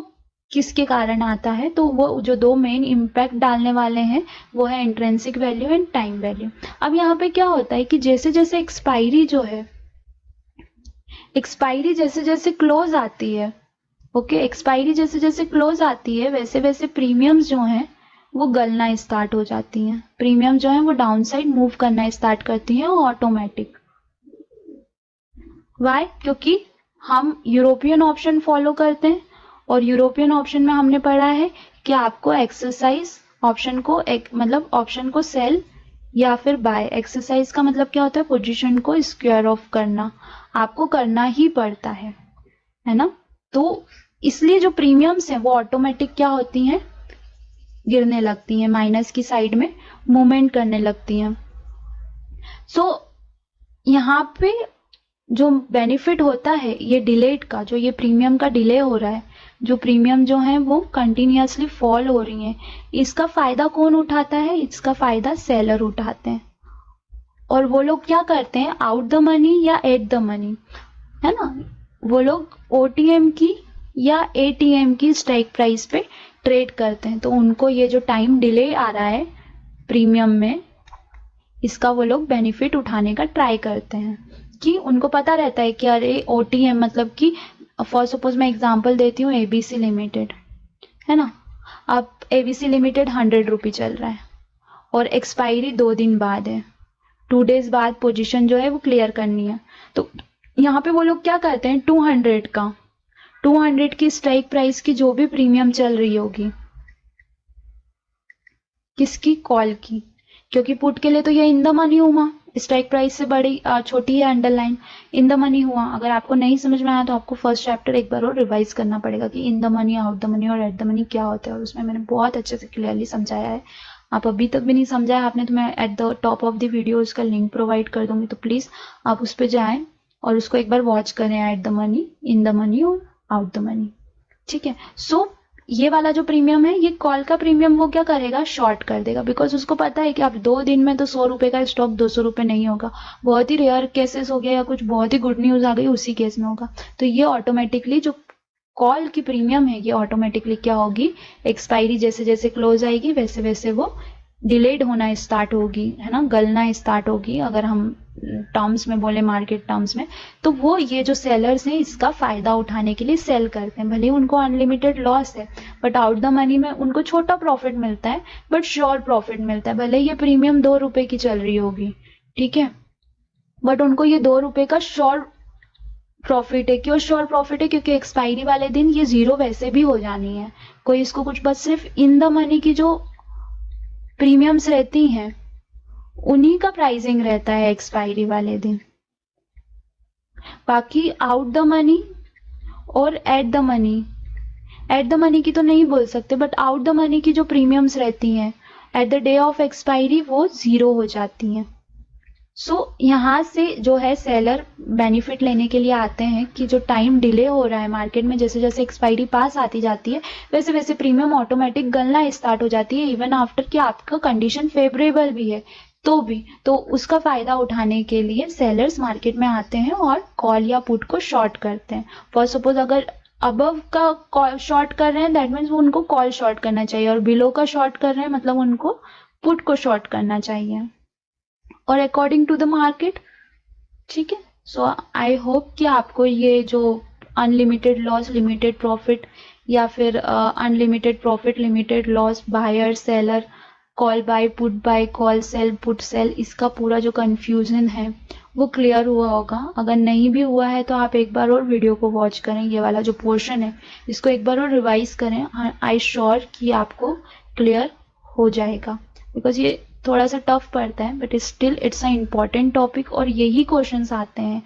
किसके कारण आता है, तो वो जो दो मेन इम्पैक्ट डालने वाले हैं वो है intrinsic value and time value. अब यहाँ पे क्या होता है कि जैसे जैसे एक्सपायरी जो है, एक्सपायरी जैसे जैसे क्लोज आती है, ओके, एक्सपायरी जैसे जैसे क्लोज आती है वैसे वैसे प्रीमियम्स जो हैं वो गलना स्टार्ट हो जाती हैं। प्रीमियम जो है वो डाउन साइड मूव करना स्टार्ट करती है ऑटोमेटिक। वाई? क्योंकि हम यूरोपियन ऑप्शन फॉलो करते हैं, और यूरोपियन ऑप्शन में हमने पढ़ा है कि आपको एक्सरसाइज ऑप्शन को मतलब ऑप्शन को सेल या फिर बाय। एक्सरसाइज का मतलब क्या होता है? पोजीशन को स्क्वायर ऑफ करना, आपको करना ही पड़ता है ना। तो इसलिए जो प्रीमियम्स हैं वो ऑटोमेटिक क्या होती हैं? गिरने लगती हैं, माइनस की साइड में मूवमेंट करने लगती हैं। सो यहाँ पे जो बेनिफिट होता है ये डिलेड का, जो ये प्रीमियम का डिले हो रहा है, जो प्रीमियम जो है वो कंटिन्यूअसली फॉल हो रही है, इसका फायदा कौन उठाता है? इसका फायदा सेलर उठाते हैं। और वो लोग क्या करते हैं? आउट द मनी या एट द मनी, है ना, वो लोग ओटीएम की या एटीएम की स्ट्राइक प्राइस पे ट्रेड करते हैं। तो उनको ये जो टाइम डिले आ रहा है प्रीमियम में, इसका वो लोग बेनिफिट उठाने का ट्राई करते हैं। कि उनको पता रहता है कि अरे ओटीएम मतलब कि फॉर सपोज मैं एग्जांपल देती हूँ, एबीसी लिमिटेड है ना। अब एबीसी लिमिटेड 100 रुपये चल रहा है और एक्सपायरी 2 दिन बाद है, 2 डेज बाद पोजीशन जो है वो क्लियर करनी है। तो यहाँ पे वो लोग क्या करते हैं? 200 की स्ट्राइक प्राइस की जो भी प्रीमियम चल रही होगी, किसकी? कॉल की, क्योंकि पुट के लिए तो ये इन द मनी हुआ, स्ट्राइक प्राइस से बड़ी छोटी है अंडरलाइन। इन द मनी हुआ, अगर आपको नहीं समझ में आया तो आपको फर्स्ट चैप्टर एक बार और रिवाइज करना पड़ेगा कि in the money, out the money और एट द मनी क्या होता है, और उसमें मैंने बहुत अच्छे से क्लियरली समझाया है। आप अभी तक भी नहीं समझाया आपने तो मैं at the top of the video उसका लिंक प्रोवाइड कर दूंगी, तो प्लीज आप उस पर जाएं और उसको एक बार वॉच करें, at the money, in the money और आउट द मनी। ठीक है, सो ये वाला जो प्रीमियम है, ये कॉल का प्रीमियम वो क्या करेगा, शॉर्ट कर देगा, बिकॉज उसको पता है कि अब 2 दिन में तो 100 रुपए का स्टॉक 200 रुपए नहीं होगा, बहुत ही रेयर केसेस हो गया या कुछ बहुत ही गुड न्यूज आ गई उसी केस में होगा। तो ये ऑटोमेटिकली जो कॉल की प्रीमियम है ये ऑटोमेटिकली क्या होगी, एक्सपायरी जैसे जैसे क्लोज आएगी वैसे वैसे वो डिलेड होना स्टार्ट होगी, है ना, गलना स्टार्ट होगी, अगर हम टर्म्स में बोले, मार्केट टर्म्स में। तो वो ये जो सेलर्स हैं इसका फायदा उठाने के लिए सेल करते हैं, भले उनको अनलिमिटेड लॉस है बट आउट द मनी में उनको छोटा प्रॉफिट मिलता है बट श्योर प्रॉफिट मिलता है, भले ये प्रीमियम 2 रुपए की चल रही होगी, ठीक है, बट उनको ये 2 रुपए का श्योर प्रॉफिट है। क्यों श्योर प्रॉफिट है, क्योंकि एक्सपायरी वाले दिन ये 0 वैसे भी हो जानी है, कोई इसको कुछ, बस सिर्फ इन द मनी की जो प्रीमियम्स रहती हैं उन्हीं का प्राइसिंग रहता है एक्सपायरी वाले दिन। बाकी आउट द मनी और एट द मनी की तो नहीं बोल सकते, बट आउट द मनी की जो प्रीमियम्स रहती हैं at the day of expiry वो 0 हो जाती हैं। सो यहाँ से जो है सेलर बेनिफिट लेने के लिए आते हैं कि जो टाइम डिले हो रहा है मार्केट में, जैसे जैसे एक्सपायरी पास आती जाती है वैसे वैसे प्रीमियम ऑटोमेटिक गलना स्टार्ट हो जाती है, इवन आफ्टर कि आपका कंडीशन फेवरेबल भी है तो भी। तो उसका फायदा उठाने के लिए सेलर्स मार्केट में आते हैं और कॉल या पुट को शॉर्ट करते हैं। फॉर सपोज अगर अबव का कॉल शॉर्ट कर रहे हैं दैट मीन्स वो उनको कॉल शॉर्ट करना चाहिए, और बिलो का शॉर्ट कर रहे हैं मतलब उनको पुट को शॉर्ट करना चाहिए, और अकॉर्डिंग टू द मार्केट। ठीक है, सो आई होप कि आपको ये जो अनलिमिटेड लॉस लिमिटेड प्रॉफिट या फिर unlimited profit limited loss, buyer seller, call buy put buy, call sell put sell, इसका पूरा जो कंफ्यूजन है वो क्लियर हुआ होगा। अगर नहीं भी हुआ है तो आप एक बार और वीडियो को वॉच करें, ये वाला जो पोर्शन है इसको एक बार और रिवाइज करें, आई श्योर कि आपको क्लियर हो जाएगा, बिकॉज ये थोड़ा सा टफ पड़ता है but still it's a important topic, और यही क्वेश्चंस आते हैं।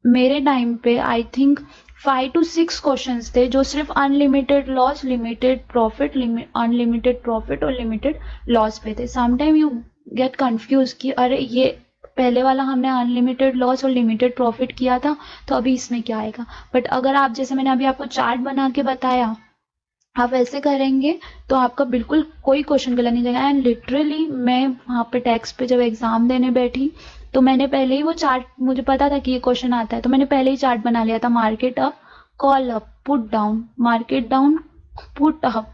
मेरे टाइम पे आई थिंक 5 to 6 क्वेश्चंस थे जो सिर्फ unlimited loss, limited profit, unlimited profit और लिमिटेड लॉस पे थे। समटाइम यू गेट कंफ्यूज कि अरे ये पहले वाला हमने अनलिमिटेड लॉस और लिमिटेड प्रॉफिट किया था तो अभी इसमें क्या आएगा। बट अगर आप, जैसे मैंने अभी आपको चार्ट बना के बताया, आप ऐसे करेंगे तो आपका बिल्कुल कोई क्वेश्चन गलत नहीं जाएगा। एंड लिटरली मैं वहाँ पे टैक्स पे जब एग्जाम देने बैठी तो मैंने पहले ही वो चार्ट, मुझे पता था कि ये क्वेश्चन आता है तो मैंने पहले ही चार्ट बना लिया था, market up, call up, put down, market down, put up,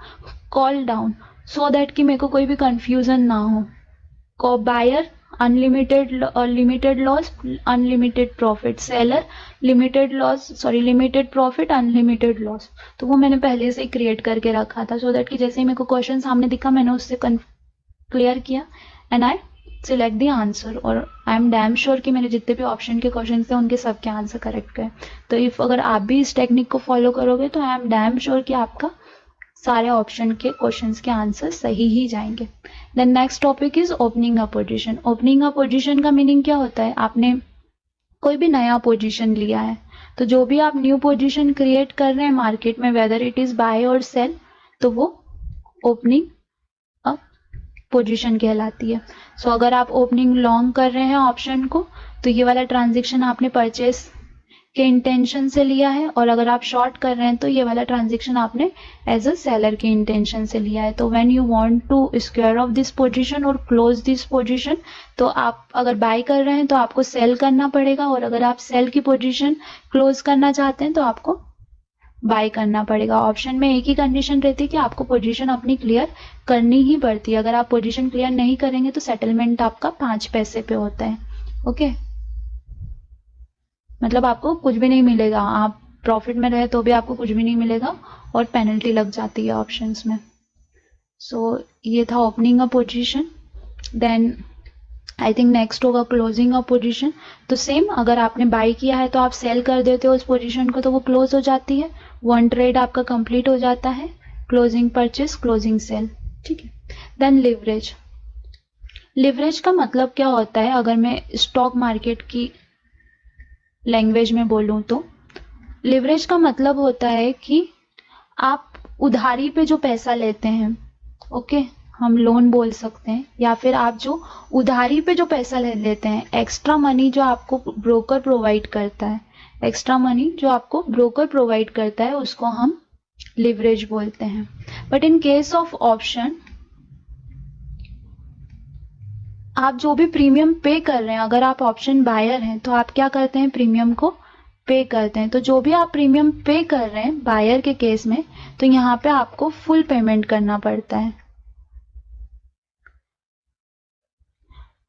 call down, so that कि मेरे को कोई भी कंफ्यूजन ना हो। Buyer unlimited limited loss unlimited profit, seller limited loss sorry limited profit unlimited loss, तो वो मैंने पहले से ही क्रिएट करके रखा था, सो दैट कि जैसे ही मेरे को क्वेश्चन सामने दिखा मैंने उससे क्लियर किया and I select the answer, और आई एम डैम श्योर कि मेरे जितने भी ऑप्शन के क्वेश्चन थे उनके सबके आंसर करेक्ट गए। तो इफ अगर आप भी इस टेक्निक को फॉलो करोगे तो आई एम डैम श्योर कि आपका सारे ऑप्शन के क्वेश्चंस के आंसर सही ही जाएंगे। Then next topic is opening a position. Opening a position का मीनिंग क्या होता है, आपने कोई भी नया पोजीशन लिया है तो जो भी आप न्यू पोजीशन क्रिएट कर रहे हैं मार्केट में, वेदर इट इज बाय और सेल, तो वो ओपनिंग अ पोजीशन कहलाती है। सो अगर आप ओपनिंग लॉन्ग कर रहे हैं ऑप्शन को तो ये वाला ट्रांजेक्शन आपने परचेस के इंटेंशन से लिया है, और अगर आप शॉर्ट कर रहे हैं तो ये वाला ट्रांजेक्शन आपने एज अ सेलर के इंटेंशन से लिया है। तो when you want to square off this position और क्लोज दिस पोजीशन, तो आप अगर बाय कर रहे हैं तो आपको सेल करना पड़ेगा, और अगर आप सेल की पोजीशन क्लोज करना चाहते हैं तो आपको बाय करना पड़ेगा। ऑप्शन में एक ही कंडीशन रहती है कि आपको पोजीशन अपनी क्लियर करनी ही पड़ती है, अगर आप पोजीशन क्लियर नहीं करेंगे तो सेटलमेंट आपका 5 पैसे पे होता है। ओके, मतलब आपको कुछ भी नहीं मिलेगा, आप प्रॉफिट में रहे तो भी आपको कुछ भी नहीं मिलेगा और पेनल्टी लग जाती है ऑप्शंस में। सो ये था opening a position. Then I think next होगा क्लोजिंग अ पोजीशन। तो सेम, अगर आपने बाय किया है तो आप सेल कर देते हो उस पोजीशन को तो वो क्लोज हो जाती है, वन ट्रेड आपका कंप्लीट हो जाता है, क्लोजिंग परचेस क्लोजिंग सेल। ठीक है। Then leverage. लिवरेज का मतलब क्या होता है, अगर मैं स्टॉक मार्केट की लैंग्वेज में बोलूं तो लिवरेज का मतलब होता है कि आप उधारी पे जो पैसा लेते हैं, ओके, हम लोन बोल सकते हैं, या फिर आप जो उधारी पे जो पैसा ले लेते हैं, एक्स्ट्रा मनी जो आपको ब्रोकर प्रोवाइड करता है, एक्स्ट्रा मनी जो आपको ब्रोकर प्रोवाइड करता है, उसको हम लिवरेज बोलते हैं। But in case of option, आप जो भी प्रीमियम पे कर रहे हैं, अगर आप ऑप्शन बायर हैं तो आप क्या करते हैं, प्रीमियम को पे करते हैं। तो जो भी आप प्रीमियम पे कर रहे हैं बायर के केस में, तो यहाँ पे आपको फुल पेमेंट करना पड़ता है।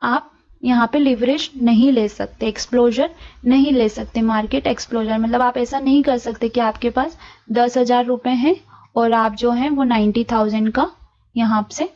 आप यहाँ पे लिवरेज नहीं ले सकते, एक्सप्लोजर नहीं ले सकते। मार्केट एक्सप्लोजर मतलब आप ऐसा नहीं कर सकते कि आपके पास 10,000 रुपए हैं और आप जो है वो 90,000 का यहाँ से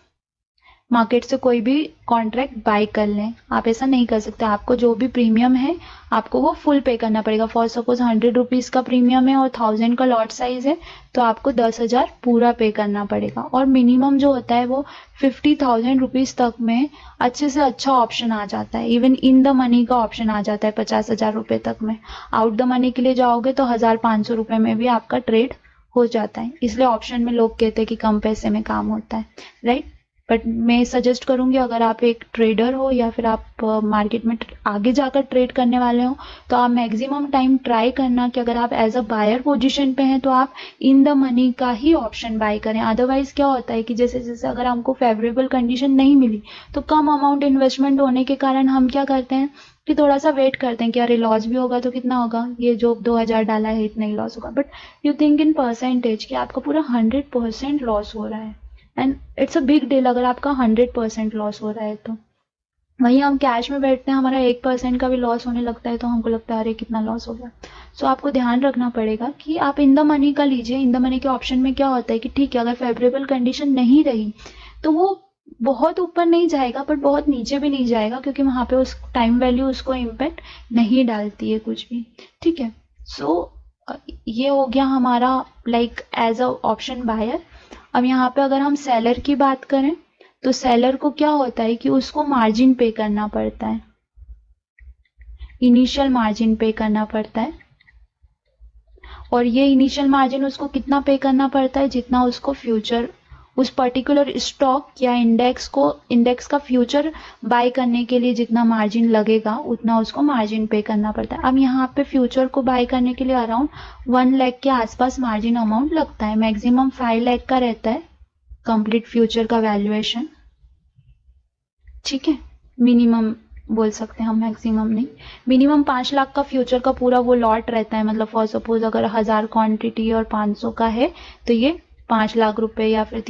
मार्केट से कोई भी कॉन्ट्रैक्ट बाय कर लें। आप ऐसा नहीं कर सकते। आपको जो भी प्रीमियम है आपको वो फुल पे करना पड़ेगा। फॉर सपोज 100 रुपीज का प्रीमियम है और 1000 का लॉट साइज है, तो आपको 10,000 पूरा पे करना पड़ेगा। और मिनिमम जो होता है वो 50,000 रुपीज तक में अच्छे से अच्छा ऑप्शन आ जाता है। इवन इन द मनी का ऑप्शन आ जाता है 50,000 रुपए तक में। आउट द मनी के लिए जाओगे तो 1,500 रुपए में भी आपका ट्रेड हो जाता है। इसलिए ऑप्शन में लोग कहते हैं कि कम पैसे में काम होता है, राइट। बट मैं सजेस्ट करूंगी, अगर आप एक ट्रेडर हो या फिर आप मार्केट में आगे जाकर ट्रेड करने वाले हो, तो आप मैक्सिमम टाइम ट्राई करना कि अगर आप एज अ बायर पोजीशन पे हैं तो आप इन द मनी का ही ऑप्शन बाय करें। अदरवाइज क्या होता है कि जैसे जैसे अगर हमको फेवरेबल कंडीशन नहीं मिली तो कम अमाउंट इन्वेस्टमेंट होने के कारण हम क्या करते हैं कि थोड़ा सा वेट करते हैं कि अरे लॉस भी होगा तो कितना होगा, ये जो 2,000 डाला है इतना ही लॉस होगा। But you think in percentage कि आपका पूरा 100% लॉस हो रहा है, and it's a big deal अगर आपका 100% लॉस हो रहा है तो। वहीं हम कैश में बैठते हैं, हमारा 1% का भी लॉस होने लगता है तो हमको लगता है अरे कितना लॉस हो गया। सो आपको ध्यान रखना पड़ेगा कि आप इन द मनी का लीजिए। इन द मनी के ऑप्शन में क्या होता है कि ठीक है, अगर फेवरेबल कंडीशन नहीं रही तो वो बहुत ऊपर नहीं जाएगा बट बहुत नीचे भी नहीं जाएगा, क्योंकि वहां पे उस टाइम वैल्यू उसको इम्पैक्ट नहीं डालती है कुछ भी, ठीक है। सो ये हो गया हमारा like as a option buyer. अब यहाँ पे अगर हम सेलर की बात करें तो सेलर को क्या होता है कि उसको मार्जिन पे करना पड़ता है, इनिशियल मार्जिन पे करना पड़ता है। और ये इनिशियल मार्जिन उसको कितना पे करना पड़ता है, जितना उसको फ्यूचर उस पर्टिकुलर स्टॉक या इंडेक्स का फ्यूचर बाय करने के लिए जितना मार्जिन लगेगा उतना उसको मार्जिन पे करना पड़ता है। अब यहाँ पे फ्यूचर को बाय करने के लिए अराउंड 1 लाख के आसपास मार्जिन अमाउंट लगता है। मैक्सिमम 5 लाख का रहता है कंप्लीट फ्यूचर का वैल्यूएशन, ठीक है। मिनिमम बोल सकते हैं हम, मैक्सिमम नहीं। मिनिमम 5 लाख का फ्यूचर का पूरा वो लॉट रहता है। मतलब फॉर सपोज अगर 1000 क्वांटिटी और 500 का है तो ये 5 लाख रुपए, या फिर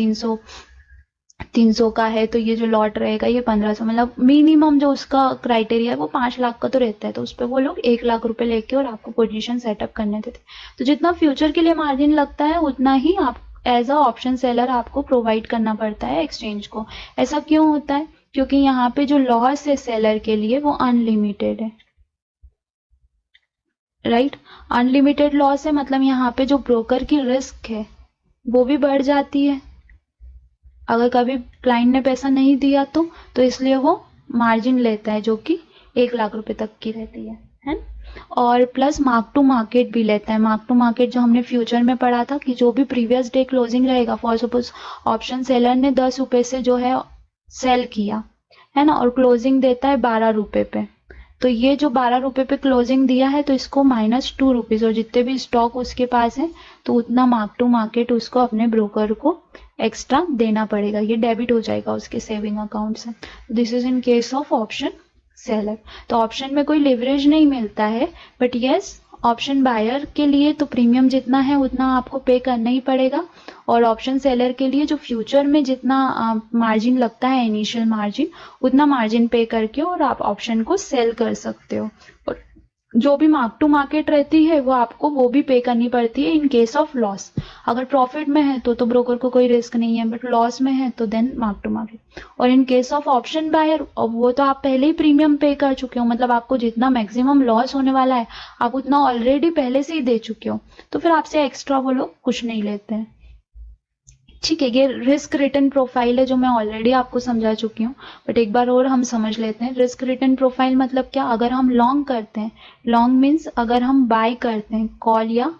300 का है तो ये जो लॉट रहेगा ये 1500। मतलब मिनिमम जो उसका क्राइटेरिया है वो 5 लाख का तो रहता है, तो उस पर वो लोग 1 लाख रुपए लेके और आपको पोजीशन सेटअप करने देते। तो जितना फ्यूचर के लिए मार्जिन लगता है उतना ही आप एज अ ऑप्शन सेलर आपको प्रोवाइड करना पड़ता है एक्सचेंज को। ऐसा क्यों होता है, क्योंकि यहाँ पे जो लॉस है सेलर के लिए वो अनलिमिटेड है, राइट। अनलिमिटेड लॉस है मतलब यहाँ पे जो ब्रोकर की रिस्क है वो भी बढ़ जाती है। अगर कभी क्लाइंट ने पैसा नहीं दिया तो इसलिए वो मार्जिन लेता है जो कि 1 लाख रुपए तक की रहती है। और प्लस मार्क टू मार्केट भी लेता है। मार्क टू मार्केट जो हमने फ्यूचर में पढ़ा था कि जो भी प्रीवियस डे क्लोजिंग रहेगा, फॉर सपोज ऑप्शन सेलर ने 10 रुपए से जो है सेल किया है ना, और क्लोजिंग देता है 12 रुपए पे, तो ये जो 12 रुपए पे क्लोजिंग दिया है तो इसको -2 रुपीज, और जितने भी स्टॉक उसके पास है तो उतना मार्क टू मार्केट उसको अपने ब्रोकर को एक्स्ट्रा देना पड़ेगा। ये डेबिट हो जाएगा उसके सेविंग अकाउंट से। This is in case of option seller. तो ऑप्शन में कोई लिवरेज नहीं मिलता है, बट यस ऑप्शन बायर के लिए तो प्रीमियम जितना है उतना आपको पे करना ही पड़ेगा, और ऑप्शन सेलर के लिए जो फ्यूचर में जितना मार्जिन लगता है इनिशियल मार्जिन, उतना मार्जिन पे करके और आप ऑप्शन को सेल कर सकते हो। और जो भी मार्क टू मार्केट रहती है वो आपको वो भी पे करनी पड़ती है इन केस ऑफ लॉस। अगर प्रॉफिट में है तो ब्रोकर को कोई रिस्क नहीं है, बट लॉस में है तो देन मार्क टू मार्केट। और in case of option buyer वो तो आप पहले ही प्रीमियम पे कर चुके हो, मतलब आपको जितना मैक्सिमम लॉस होने वाला है आप उतना ऑलरेडी पहले से ही दे चुके हो, तो फिर आपसे एक्स्ट्रा वो लोग कुछ नहीं लेते हैं। ठीक है, ये रिस्क रिटर्न प्रोफाइल है जो मैं ऑलरेडी आपको समझा चुकी हूँ, बट एक बार और हम समझ लेते हैं। रिस्क रिटर्न प्रोफाइल मतलब क्या, अगर हम लॉन्ग करते हैं, लॉन्ग मीन्स अगर हम बाय करते हैं कॉल, या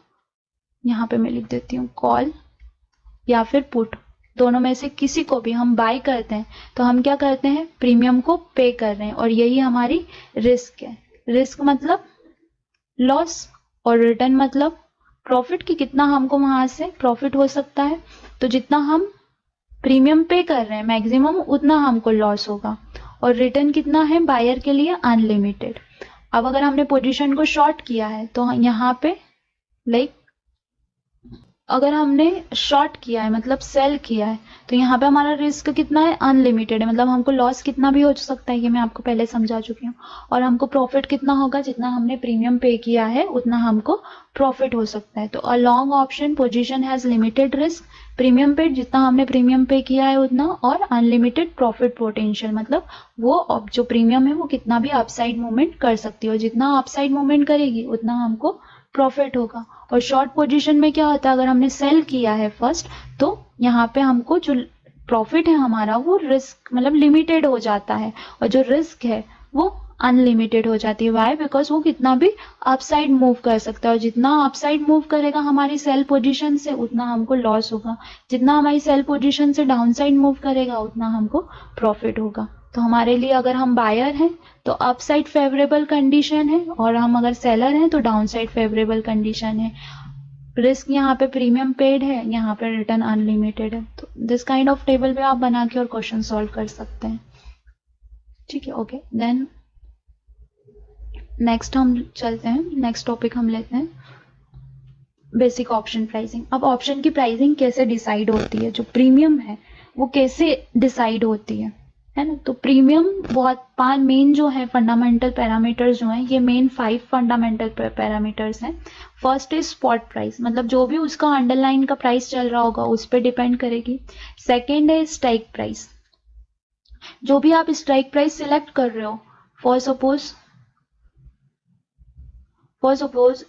यहाँ पे मैं लिख देती हूँ कॉल या फिर पुट, दोनों में से किसी को भी हम बाय करते हैं, तो हम क्या करते हैं, प्रीमियम को पे कर रहे हैं, और यही हमारी रिस्क है। रिस्क मतलब लॉस, और रिटर्न मतलब प्रॉफिट, कि कितना हमको वहां से प्रॉफिट हो सकता है। तो जितना हम प्रीमियम पे कर रहे हैं मैक्सिमम, उतना हमको लॉस होगा, और रिटर्न कितना है बायर के लिए, अनलिमिटेड। अब अगर हमने पोजीशन को शॉर्ट किया है तो यहाँ पे लाइक अगर हमने शॉर्ट किया है मतलब सेल किया है, तो यहाँ पे हमारा रिस्क कितना है, अनलिमिटेड है, मतलब हमको लॉस कितना भी हो सकता है, ये मैं आपको पहले समझा चुकी हूँ। और हमको प्रॉफिट कितना होगा, जितना हमने प्रीमियम पे किया है उतना हमको प्रॉफिट हो सकता है। तो a long option position has limited risk, premium पे जितना हमने प्रीमियम पे किया है उतना, और अनलिमिटेड प्रॉफिट पोटेंशियल, मतलब वो जो प्रीमियम है वो कितना भी अपसाइड मूवमेंट कर सकती है, और जितना अपसाइड मूवमेंट करेगी उतना हमको प्रॉफिट होगा। और शॉर्ट पोजीशन में क्या होता है, अगर हमने सेल किया है फर्स्ट, तो यहाँ पे हमको जो प्रॉफिट है हमारा वो रिस्क मतलब लिमिटेड हो जाता है, और जो रिस्क है वो अनलिमिटेड हो जाती है। वाई, बिकॉज वो कितना भी अपसाइड मूव कर सकता है, और जितना अपसाइड मूव करेगा हमारी सेल पोजीशन से उतना हमको लॉस होगा, जितना हमारी सेल पोजीशन से डाउनसाइड मूव करेगा उतना हमको प्रॉफिट होगा। तो हमारे लिए अगर हम बायर हैं तो अपसाइड फेवरेबल कंडीशन है, और हम अगर सेलर हैं तो डाउनसाइड फेवरेबल कंडीशन है। रिस्क यहाँ पे प्रीमियम पेड है, यहाँ पे रिटर्न अनलिमिटेड है। तो दिस काइंड ऑफ टेबल पे आप बना के और क्वेश्चन सॉल्व कर सकते हैं। ठीक है, ओके। देन नेक्स्ट हम चलते हैं, नेक्स्ट टॉपिक हम लेते हैं बेसिक ऑप्शन प्राइसिंग। अब ऑप्शन की प्राइसिंग कैसे डिसाइड होती है, जो प्रीमियम है वो कैसे डिसाइड होती है ना। तो प्रीमियम बहुत मेन जो है फंडामेंटल पैरामीटर्स जो हैं, ये मेन 5 फंडामेंटल पैरामीटर्स हैं। फर्स्ट इज स्पॉट प्राइस, मतलब जो भी उसका अंडरलाइन का प्राइस चल रहा होगा उस पर डिपेंड करेगी। सेकेंड है स्ट्राइक प्राइस, जो भी आप स्ट्राइक प्राइस सिलेक्ट कर रहे हो, फॉर सपोज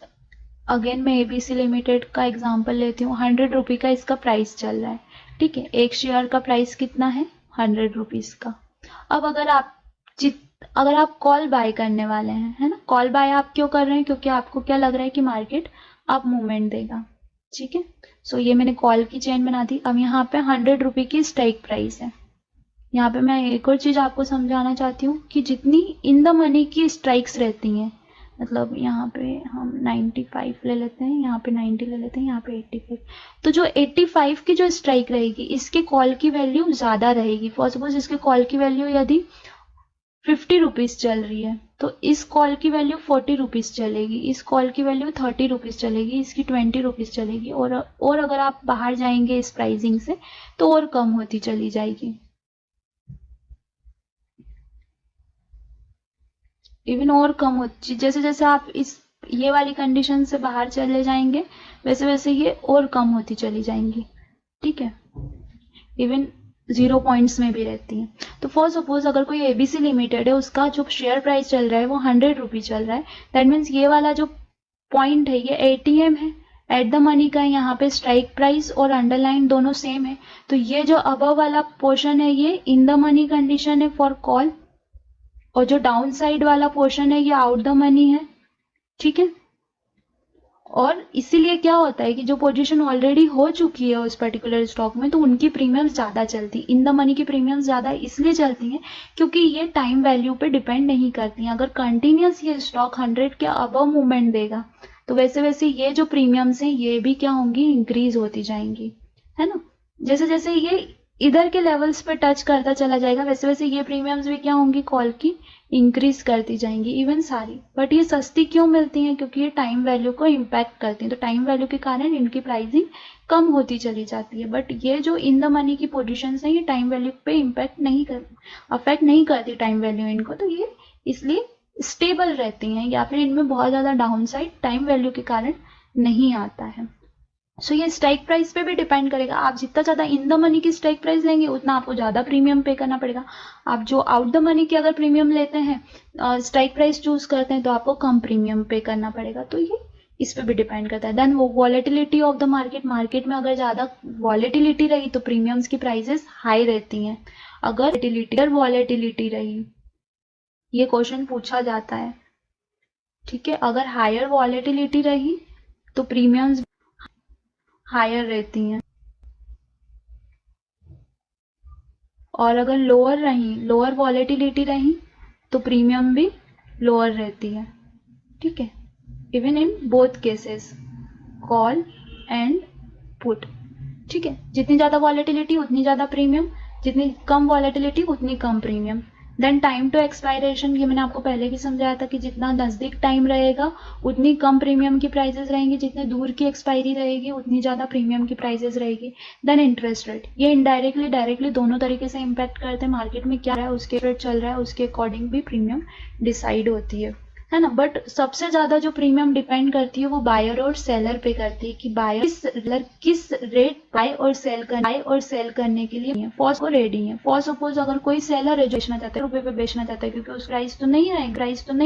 अगेन मैं एबीसी लिमिटेड का एग्जांपल लेती हूँ, 100 रुपये का इसका प्राइस चल रहा है, ठीक है। एक शेयर का प्राइस कितना है, 100 रुपीज का। अब अगर आप कॉल बाय करने वाले हैं, है ना, कॉल बाय आप क्यों कर रहे हैं, क्योंकि आपको क्या लग रहा है कि मार्केट अप मूवमेंट देगा, ठीक है। सो ये मैंने कॉल की चेन बना दी। अब यहाँ पे 100 रुपये की स्ट्राइक प्राइस है। यहाँ पे मैं एक और चीज आपको समझाना चाहती हूँ कि जितनी इन द मनी की स्ट्राइक्स रहती हैं, मतलब यहाँ पे हम 95 ले लेते हैं, यहाँ पे 90 ले लेते हैं, यहाँ पे 85, तो जो 85 की जो स्ट्राइक रहेगी इसके कॉल की वैल्यू ज्यादा रहेगी। फॉर सपोज इसके कॉल की वैल्यू यदि 50 रुपीज चल रही है, तो इस कॉल की वैल्यू 40 रुपीज चलेगी, इस कॉल की वैल्यू 30 रुपीज चलेगी, इसकी 20 रुपीज चलेगी, और अगर आप बाहर जाएंगे इस प्राइसिंग से तो और कम होती चली जाएगी, इवन और कम होती। जैसे जैसे आप ये वाली कंडीशन से बाहर चले जाएंगे वैसे वैसे ये और कम होती चली जाएंगी, ठीक है। इवन 0 पॉइंट्स में भी रहती हैं। तो फॉर सपोज अगर कोई एबीसी लिमिटेड है, उसका जो शेयर प्राइस चल रहा है वो 100 रुपये चल रहा है, दैट मीन्स ये वाला जो पॉइंट है ये एटीएम है, एट द मनी का है। यहाँ पे स्ट्राइक प्राइस और अंडरलाइन दोनों सेम है, तो ये जो अबव वाला पोर्शन है ये इन द मनी कंडीशन है फॉर कॉल, और जो डाउन साइड वाला पोर्शन है ये आउट द मनी है, ठीक है। और इसीलिए क्या होता है कि जो पोजीशन ऑलरेडी हो चुकी है उस पर्टिकुलर स्टॉक में, तो उनकी प्रीमियम ज्यादा चलती, इन द मनी की प्रीमियम ज्यादा इसलिए चलती हैं क्योंकि ये टाइम वैल्यू पे डिपेंड नहीं करती हैं। अगर कंटिन्यूस ये स्टॉक 100 के अबव मूवमेंट देगा तो वैसे वैसे ये जो प्रीमियम्स हैं ये भी क्या होंगी, इंक्रीज होती जाएंगी, है ना। जैसे जैसे ये इधर के लेवल्स पे टच करता चला जाएगा वैसे वैसे ये प्रीमियम्स भी क्या होंगी, कॉल की इंक्रीज करती जाएंगी, इवन सारी। बट ये सस्ती क्यों मिलती हैं, क्योंकि ये टाइम वैल्यू को इम्पैक्ट करती हैं, तो टाइम वैल्यू के कारण इनकी प्राइसिंग कम होती चली जाती है। बट ये जो इन द मनी की पोजीशन है ये टाइम वैल्यू पे अफेक्ट नहीं करती टाइम वैल्यू इनको, तो ये इसलिए स्टेबल रहती हैं, या फिर इनमें बहुत ज्यादा डाउन साइड टाइम वैल्यू के कारण नहीं आता है। सो ये स्ट्राइक प्राइस पे भी डिपेंड करेगा, आप जितना ज्यादा इन द मनी की स्ट्राइक प्राइस लेंगे उतना आपको ज्यादा प्रीमियम पे करना पड़ेगा। आप जो आउट द मनी की अगर प्रीमियम लेते हैं, स्ट्राइक प्राइस चूज करते हैं, तो आपको कम प्रीमियम पे करना पड़ेगा। तो ये इस पे भी डिपेंड करता है। देन वो volatility of the market, market में अगर ज़्यादा वॉलेटिलिटी रही तो प्रीमियम्स की प्राइसेस हाई रहती हैं। अगर वॉलेटिलिटी रही, ये क्वेश्चन पूछा जाता है, ठीक है, अगर हायर वॉलेटिलिटी रही तो प्रीमियम्स हायर रहती हैं, और अगर लोअर वॉलेटिलिटी रही तो प्रीमियम भी लोअर रहती है, ठीक है, even in both cases, call and put, ठीक है। जितनी ज़्यादा वॉलेटिलिटी उतनी ज़्यादा प्रीमियम, जितनी कम वॉलेटिलिटी उतनी कम premium. Then time to expiration, ये मैंने आपको पहले भी समझाया था कि जितना नज़दीक टाइम रहेगा उतनी कम प्रीमियम की प्राइसेस रहेंगी, जितने दूर की एक्सपायरी रहेगी उतनी ज़्यादा प्रीमियम की प्राइसेस रहेगी। देन इंटरेस्ट रेट, ये इनडायरेक्टली डायरेक्टली दोनों तरीके से इम्पैक्ट करते हैं। मार्केट में क्या है उसके रेट चल रहा है उसके अकॉर्डिंग भी प्रीमियम डिसाइड होती है ना। बट सबसे ज्यादा जो प्रीमियम डिपेंड करती है वो बायर और सेलर पे करती है कि बायर किस रेट बाय और सेल करने के लिए फॉर को रेडी है। फॉर सपोज अगर कोई सेलर है जो बेचना चाहता है, रुपए पे बेचना चाहता है, क्योंकि उस प्राइस तो नहीं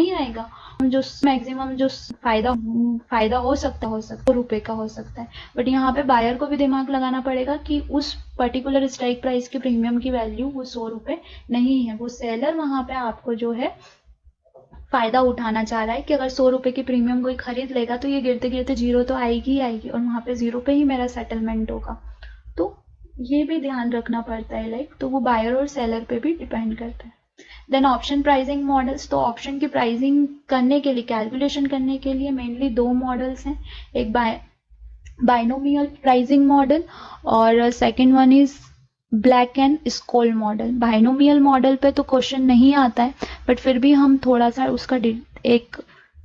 रहेगा, जो मैक्सिमम जो फायदा हो सकता है रुपए का हो सकता है। बट यहाँ पे बायर को भी दिमाग लगाना पड़ेगा कि उस पर्टिकुलर स्ट्राइक प्राइस के प्रीमियम की वैल्यू वो 100 रुपए नहीं है। वो सेलर वहां पे आपको जो है फायदा उठाना चाह रहा है कि अगर 100 रुपए की प्रीमियम कोई खरीद लेगा तो ये गिरते गिरते जीरो तो आएगी ही आएगी, और वहां पे जीरो पे ही मेरा सेटलमेंट होगा। तो ये भी ध्यान रखना पड़ता है, तो वो बायर और सेलर पे भी डिपेंड करता है। देन ऑप्शन प्राइसिंग मॉडल्स, तो ऑप्शन की प्राइसिंग करने के लिए, कैलकुलेशन करने के लिए मेनली दो मॉडल्स हैं, एक बाइनोमियल प्राइसिंग मॉडल और second one is Black and Scholes model. Binomial model पे तो क्वेश्चन नहीं आता है, बट फिर भी हम थोड़ा सा उसका एक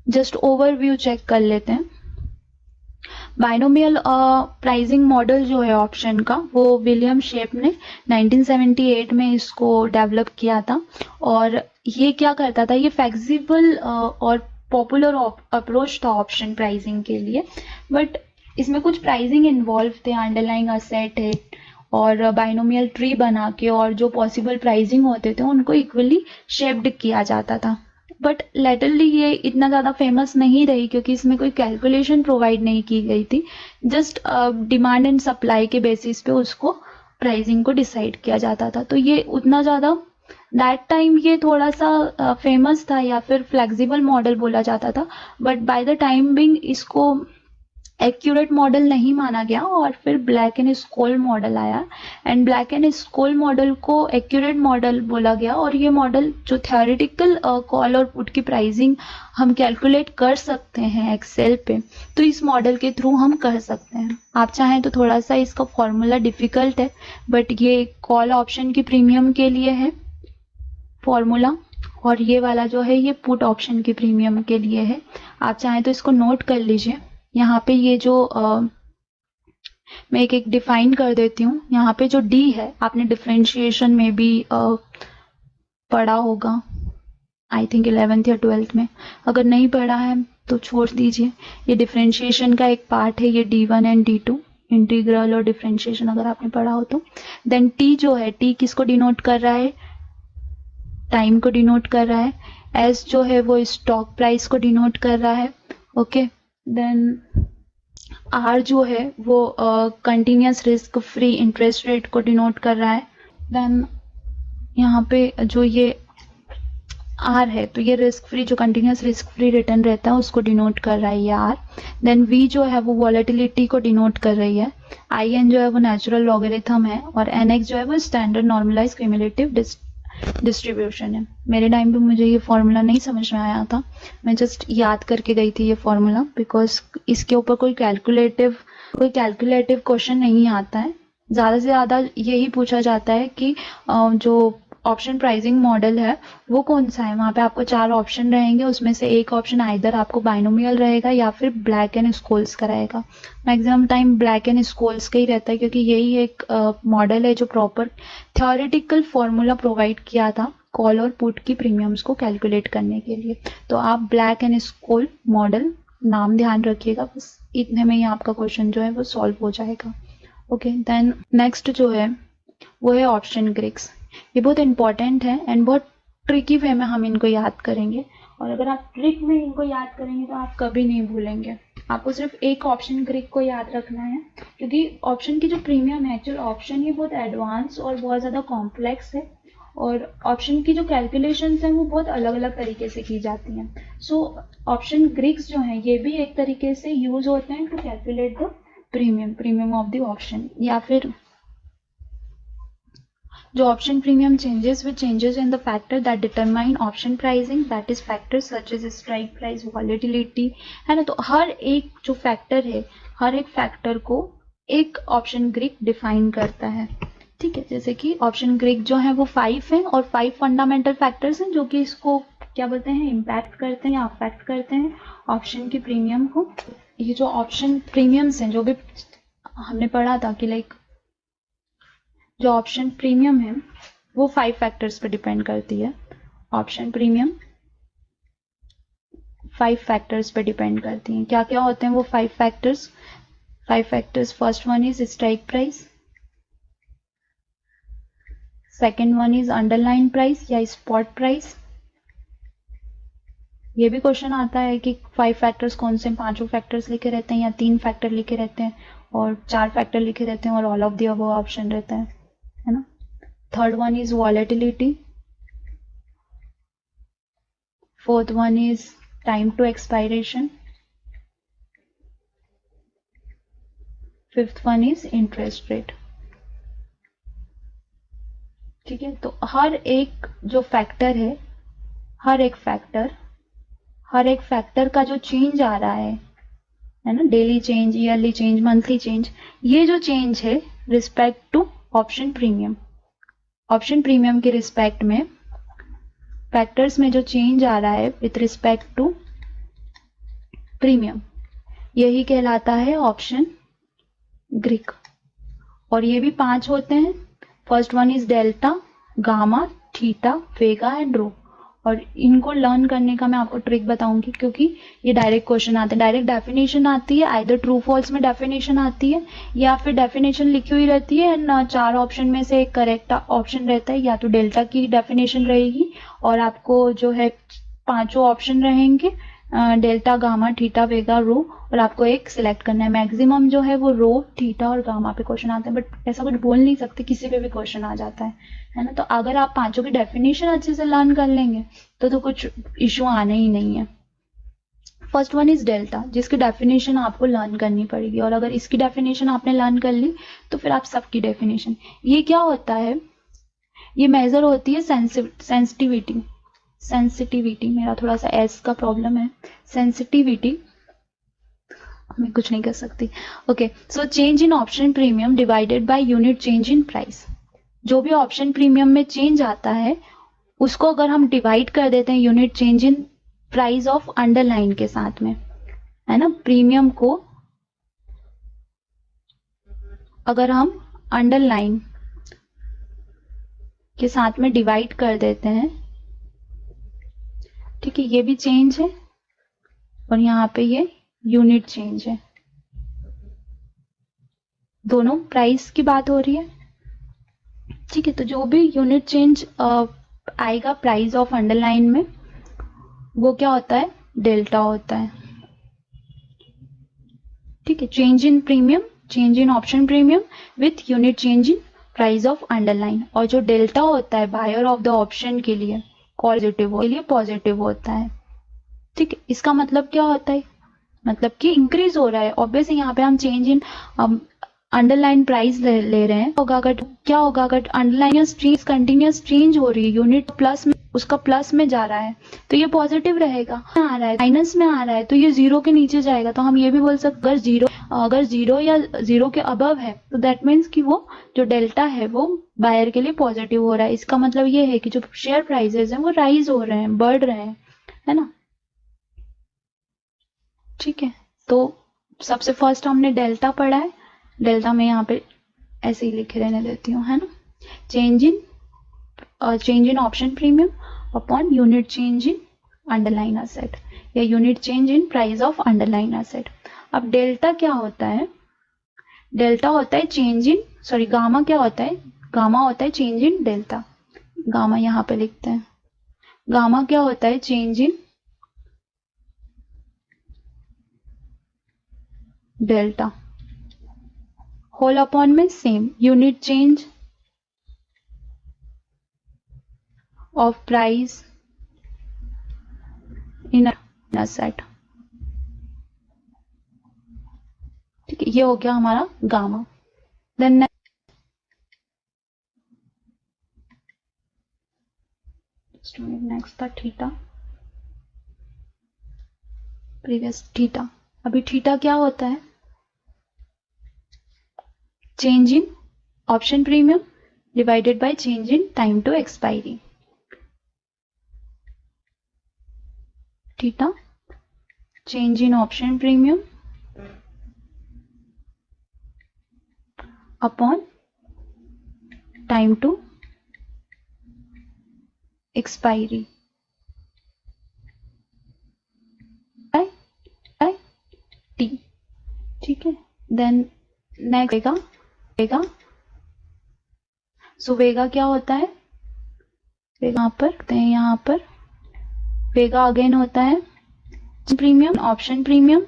जस्ट ओवरव्यू चेक कर लेते हैं। बाइनोमियल प्राइसिंग मॉडल जो है ऑप्शन का, वो विलियम शेप ने 1978 में इसको डेवलप किया था, और ये क्या करता था, ये फ्लेक्सिबल और पॉपुलर अप्रोच था ऑप्शन प्राइसिंग के लिए। बट इसमें कुछ प्राइसिंग इन्वॉल्व थे, अंडरलाइंग असेट है, और बाइनोमियल ट्री बना के और जो पॉसिबल प्राइसिंग होते थे उनको इक्वली शेप्ड किया जाता था। बट लेटरली ये इतना ज़्यादा फेमस नहीं रही क्योंकि इसमें कोई कैलकुलेशन प्रोवाइड नहीं की गई थी, जस्ट डिमांड एंड सप्लाई के बेसिस पे उसको प्राइसिंग को डिसाइड किया जाता था। तो ये उतना ज़्यादा दैट टाइम ये थोड़ा सा फेमस था या फिर फ्लेक्सिबल मॉडल बोला जाता था, but by the time being इसको एक्यूरेट मॉडल नहीं माना गया, और फिर ब्लैक एंड स्कोल मॉडल आया, and black and Scholes model को एक्यूरेट मॉडल बोला गया। और ये मॉडल जो थ्योरेटिकल कॉल और पुट की प्राइसिंग हम कैलकुलेट कर सकते हैं एक्सेल पे, तो इस मॉडल के थ्रू हम कर सकते हैं। आप चाहें तो थोड़ा सा इसका फॉर्मूला डिफिकल्ट है, बट ये कॉल ऑप्शन की प्रीमियम के लिए है फॉर्मूला, और ये वाला जो है ये पुट ऑप्शन की प्रीमियम के लिए है। आप चाहें तो इसको नोट कर लीजिए। यहाँ पे ये जो मैं एक डिफाइन कर देती हूँ। यहाँ पे जो डी है आपने डिफरेंशिएशन में भी पढ़ा होगा, आई थिंक 11th या 12th में। अगर नहीं पढ़ा है तो छोड़ दीजिए, ये डिफरेंशिएशन का एक पार्ट है, ये D1 एंड D2 इंटीग्रल और डिफरेंशिएशन अगर आपने पढ़ा हो तो। देन टी जो है, टी किसको डिनोट कर रहा है, टाइम को डिनोट कर रहा है। एस जो है वो स्टॉक प्राइस को डिनोट कर रहा है, ओके। देन आर जो है वो continuous risk free interest rate को डिनोट कर रहा है। देन यहाँ पे जो ये आर है तो ये रिस्क फ्री, जो कंटिन्यूस रिस्क फ्री रिटर्न रहता है उसको डिनोट कर रहा है ये आर। देन वी जो है वो वॉलेटिलिटी को डिनोट कर रही है। आई एन जो है वो नेचुरल लॉगरिथम है, और एन एक्स जो है वो स्टैंडर्ड नॉर्मलाइज क्यूमुलेटिव डिस्ट्रीब्यूशन है। मेरे टाइम पे मुझे ये फॉर्मूला नहीं समझ में आया था, मैं जस्ट याद करके गई थी ये फॉर्मूला, बिकॉज इसके ऊपर कोई कैलकुलेटिव क्वेश्चन नहीं आता है। ज़्यादा से ज़्यादा यही पूछा जाता है कि जो ऑप्शन प्राइसिंग मॉडल है वो कौन सा है। वहाँ पे आपको 4 ऑप्शन रहेंगे, उसमें से एक ऑप्शन आइदर आपको बाइनोमियल रहेगा या फिर ब्लैक एंड स्कोल्स का रहेगा। Maximum time black and Scholes का ही रहता है, क्योंकि यही एक मॉडल है जो प्रॉपर थ्योरेटिकल फॉर्मूला प्रोवाइड किया था कॉल और पुट की प्रीमियम्स को कैलकुलेट करने के लिए। तो आप ब्लैक एंड स्कोल मॉडल नाम ध्यान रखिएगा, बस इतने में ही आपका क्वेश्चन जो है वो सॉल्व हो जाएगा, ओके। देन नेक्स्ट जो है वो है ऑप्शन ग्रिक्स। ये बहुत इंपॉर्टेंट है एंड बहुत ट्रिकी वे में हम इनको याद करेंगे, और अगर आप ट्रिक में इनको याद करेंगे तो आप कभी नहीं भूलेंगे। आपको सिर्फ एक ऑप्शन ग्रिक को याद रखना है, क्योंकि ऑप्शन की जो प्रीमियम है, एक्चुअल ऑप्शन ये बहुत एडवांस और बहुत ज़्यादा कॉम्प्लेक्स है, और ऑप्शन की जो कैलकुलेशंस हैं वो बहुत अलग अलग तरीके से की जाती हैं। सो ऑप्शन ग्रिक्स जो हैं ये भी एक तरीके से यूज होते हैं to calculate the premium of the option. या फिर जो option premium changes with changes in the factor that determine option pricing, that is factors such as strike price, volatility, है ना। तो हर एक जो फैक्टर है, हर एक फैक्टर को एक ऑप्शन ग्रिक डिफाइन करता है, ठीक है। जैसे कि ऑप्शन ग्रिक जो है वो 5 है, और 5 फंडामेंटल फैक्टर्स हैं जो कि इसको क्या बोलते हैं, इम्पैक्ट करते हैं या अफेक्ट करते हैं ऑप्शन की प्रीमियम को। ये जो ऑप्शन प्रीमियम्स हैं जो भी हमने पढ़ा था कि लाइक जो ऑप्शन प्रीमियम है वो 5 फैक्टर्स पे डिपेंड करती है। ऑप्शन प्रीमियम 5 फैक्टर्स पे डिपेंड करती हैं। क्या क्या होते हैं वो 5 factors? 5 factors, first one is strike price, second one is underline price या स्पॉट प्राइस। ये भी क्वेश्चन आता है कि 5 फैक्टर्स कौन से, 5 फैक्टर्स लिखे रहते हैं या 3 फैक्टर लिखे रहते हैं और 4 फैक्टर लिखे रहते हैं और all of the above option रहता है ना। Third one is volatility, fourth one is time to expiration, fifth one is interest rate, ठीक है। तो हर एक जो फैक्टर है, हर एक फैक्टर का जो चेंज आ रहा है ना, daily change, yearly change, monthly change, ये जो चेंज है respect to option premium, option premium के रिस्पेक्ट में फैक्टर्स में जो चेंज आ रहा है विथ रिस्पेक्ट टू प्रीमियम, यही कहलाता है ऑप्शन ग्रिक। और ये भी 5 होते हैं। First one is delta, gamma, theta, vega and rho. और इनको लर्न करने का मैं आपको ट्रिक बताऊंगी, क्योंकि ये डायरेक्ट क्वेश्चन आते हैं, डायरेक्ट डेफिनेशन आती है, आइदर ट्रू फॉल्स में डेफिनेशन आती है या फिर डेफिनेशन लिखी हुई रहती है एंड 4 ऑप्शन में से एक करेक्ट ऑप्शन रहता है, या तो डेल्टा की डेफिनेशन रहेगी और आपको जो है 5 ऑप्शन रहेंगे, डेल्टा, गामा, थीटा, वेगा, रो, और आपको एक सिलेक्ट करना है। मैक्सिमम जो है वो रो, थीटा और गामा पे क्वेश्चन आते हैं, बट ऐसा कुछ बोल नहीं सकते, किसी पे भी क्वेश्चन आ जाता है ना। तो अगर आप 5 की डेफिनेशन अच्छे से लर्न कर लेंगे तो कुछ इश्यू आने ही नहीं है। फर्स्ट वन इज डेल्टा, जिसकी डेफिनेशन आपको लर्न करनी पड़ेगी, और अगर इसकी डेफिनेशन आपने लर्न कर ली तो फिर आप सबकी डेफिनेशन। ये क्या होता है, ये मेजर होती है सेंसिटिविटी, मेरा थोड़ा सा एस का प्रॉब्लम है, सेंसिटिविटी, मैं कुछ नहीं कर सकती। Okay, so change in option premium divided by unit change in price. जो भी ऑप्शन प्रीमियम में चेंज आता है उसको अगर हम डिवाइड कर देते हैं unit change in price of underline के साथ में, है ना, प्रीमियम को अगर हम अंडरलाइन के साथ में डिवाइड कर देते हैं, ठीक है, ये भी चेंज है और यहाँ पे ये यूनिट चेंज है, दोनों प्राइस की बात हो रही है, ठीक है। तो जो भी यूनिट चेंज आएगा प्राइस ऑफ अंडरलाइन में वो क्या होता है, डेल्टा होता है, ठीक है। Change in premium, change in option premium with unit change in price of underline, और जो डेल्टा होता है बायर ऑफ द ऑप्शन के लिए पॉजिटिव होता है, ठीक है। इसका मतलब क्या होता है, मतलब कि इंक्रीज हो रहा है। ऑब्वियसली यहाँ पे हम चेंज इन अंडरलाइन प्राइस ले रहे हैं, क्या होगा अगर अंडरलाइन कंटिन्यूस चेंज हो रही है, यूनिट प्लस में, उसका प्लस में जा रहा है तो ये पॉजिटिव रहेगा, आ रहा है माइनस में आ रहा है तो ये 0 के नीचे जाएगा। तो हम ये भी बोल सकते अगर जीरो या 0 के अबव है तो दैट मीन्स कि वो जो डेल्टा है वो बायर के लिए पॉजिटिव हो रहा है। इसका मतलब ये है कि जो शेयर प्राइसेस हैं वो राइज हो रहे हैं, बढ़ रहे हैं, है ना, ठीक है। तो सबसे फर्स्ट हमने डेल्टा पढ़ा है, डेल्टा में यहाँ पे ऐसे ही लिखे रहने देती हूँ, है ना, change in option premium upon unit change in underline asset या unit change in price of underline asset. अब डेल्टा क्या होता है, डेल्टा होता है चेंज इन, सॉरी गामा क्या होता है, गामा होता है चेंज इन डेल्टा, गामा यहाँ पे लिखते हैं, गामा क्या होता है, change in delta, whole upon में same, unit change of price in asset. ठीक है, ये हो गया हमारा गामा। देन नेक्स्ट था थीटा, प्रीवियस थीटा। अभी थीटा क्या होता है? Change in option premium divided by change in time to expiry. Theta change in option premium upon time to expiry by T. ठीक है, देन नेक्स्ट वेगा। सो वेगा क्या होता है? वेगा यहाँ पर वेगा अगेन होता है प्रीमियम, ऑप्शन प्रीमियम,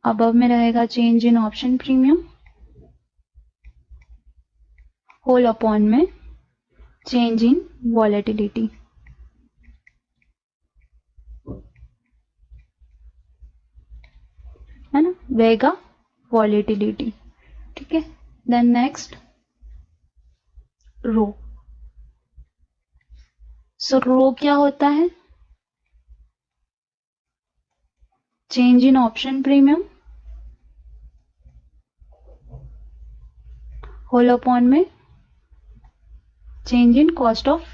अबव में रहेगा change in option premium, whole upon में चेंज इन वॉलेटिलिटी। है ना, वेगा वॉलेटिलिटी। ठीक है, देन नेक्स्ट रो। सो रो क्या होता है? Change in option premium whole upon में change in cost of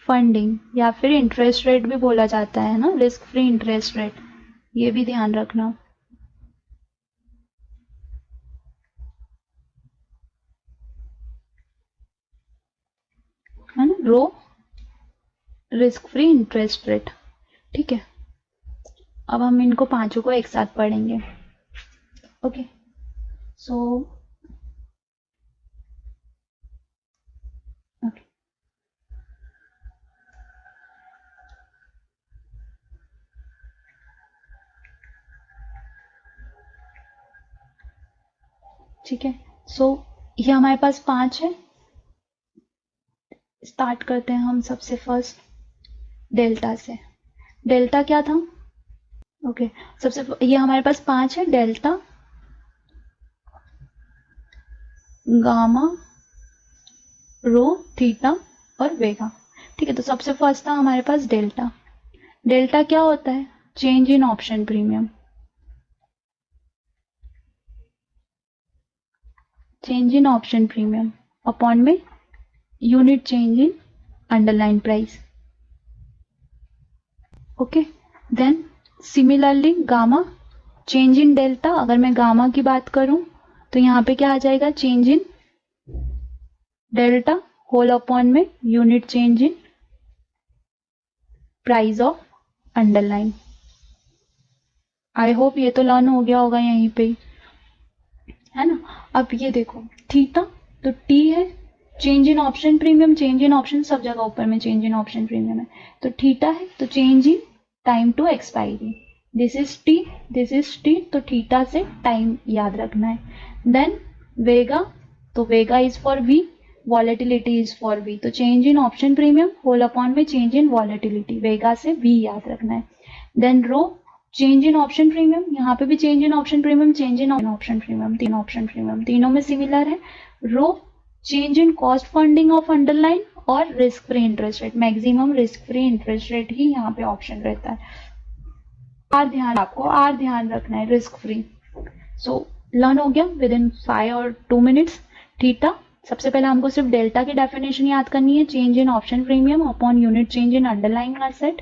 funding, या फिर इंटरेस्ट रेट भी बोला जाता है ना, रिस्क फ्री इंटरेस्ट रेट, ये भी ध्यान रखना। है ना, रो रिस्क फ्री इंटरेस्ट रेट। ठीक है, अब हम इनको पांचों को एक साथ पढ़ेंगे। ओके, सो ठीक है, सो ये हमारे पास 5 है। स्टार्ट करते हैं हम सबसे फर्स्ट डेल्टा से। डेल्टा क्या था? ओके, ये हमारे पास 5 है, डेल्टा, गामा, रो, थीटा और वेगा। ठीक है, तो सबसे फर्स्ट था हमारे पास डेल्टा। डेल्टा क्या होता है? Change in option premium, change in option premium upon में unit change in underline price. Okay, then similarly gamma, change in delta. अगर मैं गामा की बात करूं तो यहां पे क्या आ जाएगा? Change in delta whole upon में unit change in price of underline. I hope ये तो लर्न हो गया होगा यहीं पे, है ना। अब ये देखो थीटा, तो टी है change in option premium, change in option सब जगह ऊपर में चेंज इन ऑप्शन प्रीमियम है, तो थीटा है तो change in time to expiry. This is T, this is T, तो थीटा से टाइम याद रखना है। देन वेगा, तो vega is for V, volatility is for V, तो change in option premium whole upon में चेंज इन वॉलेटिलिटी, वेगा से V याद रखना है। Then rho, change in option premium, यहाँ पे भी change in option premium, change in option premium, तीन ऑप्शन प्रीमियम तीनों में सिमिलर है। Rho change in cost funding of underline और risk free interest rate, maximum risk free interest rate ही यहाँ पे ऑप्शन रहता है। आपको आर ध्यान रखना है, रिस्क फ्री। सो लर्न हो गया विद इन 5 और 2 मिनट्स। थीटा, सबसे पहले हमको सिर्फ डेल्टा की डेफिनेशन याद करनी है, change in option premium upon unit change in underlying asset.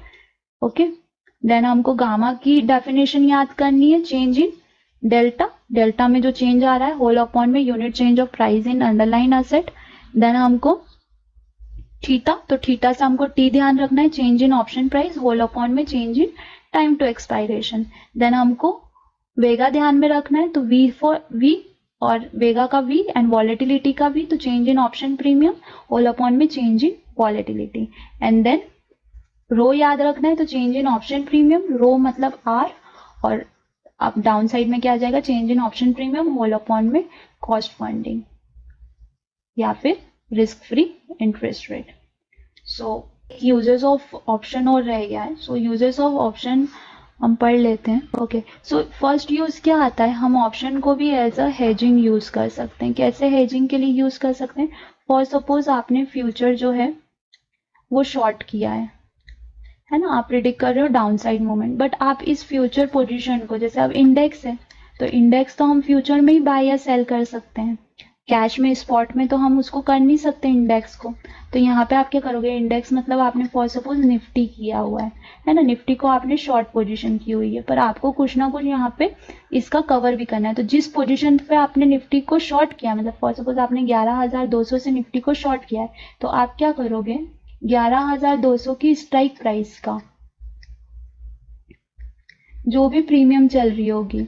Okay, then हमको गामा की डेफिनेशन याद करनी है, चेंज इन डेल्टा, डेल्टा में जो चेंज आ रहा है होल अपॉन में unit change of price in underline asset. Then हमको थीटा, तो थीटा से हमको टी ध्यान रखना है, change in option price whole upon में change in time to expiration. Then हमको वेगा ध्यान में रखना है, तो वी फॉर वी और वेगा का वी एंड वॉलेटिलिटी का वी, तो change in option premium whole upon में change in volatility. And then rho याद रखना है तो change in option premium, rho मतलब आर, और अब डाउन साइड में क्या आ जाएगा, change in option premium whole upon में कॉस्ट फंडिंग या फिर risk free interest rate. So uses of option और रह गया है। सो यूजेस ऑफ ऑप्शन हम पढ़ लेते हैं। ओके, सो फर्स्ट यूज क्या आता है, हम ऑप्शन को भी एज अ हेजिंग यूज कर सकते हैं। कैसे हेजिंग के लिए यूज कर सकते हैं, फॉर सपोज आपने फ्यूचर जो है वो शॉर्ट किया है ना, आप प्रिडिक्ट कर रहे हो डाउन साइड मूवमेंट, बट आप इस फ्यूचर पोजीशन को, जैसे अब इंडेक्स है तो इंडेक्स तो हम फ्यूचर में ही बाय या सेल कर सकते हैं, कैश में स्पॉट में तो हम उसको कर नहीं सकते इंडेक्स को। तो यहाँ पे आप क्या करोगे, इंडेक्स मतलब आपने फॉर सपोज निफ्टी किया हुआ है ना, निफ्टी को आपने शॉर्ट पोजीशन की हुई है, पर आपको कुछ ना कुछ यहाँ पे इसका कवर भी करना है। तो जिस पोजीशन पे आपने निफ्टी को शॉर्ट किया, मतलब फॉर सपोज आपने 11,200 से निफ्टी को शॉर्ट किया है, तो आप क्या करोगे, 11,200 की स्ट्राइक प्राइस का जो भी प्रीमियम चल रही होगी,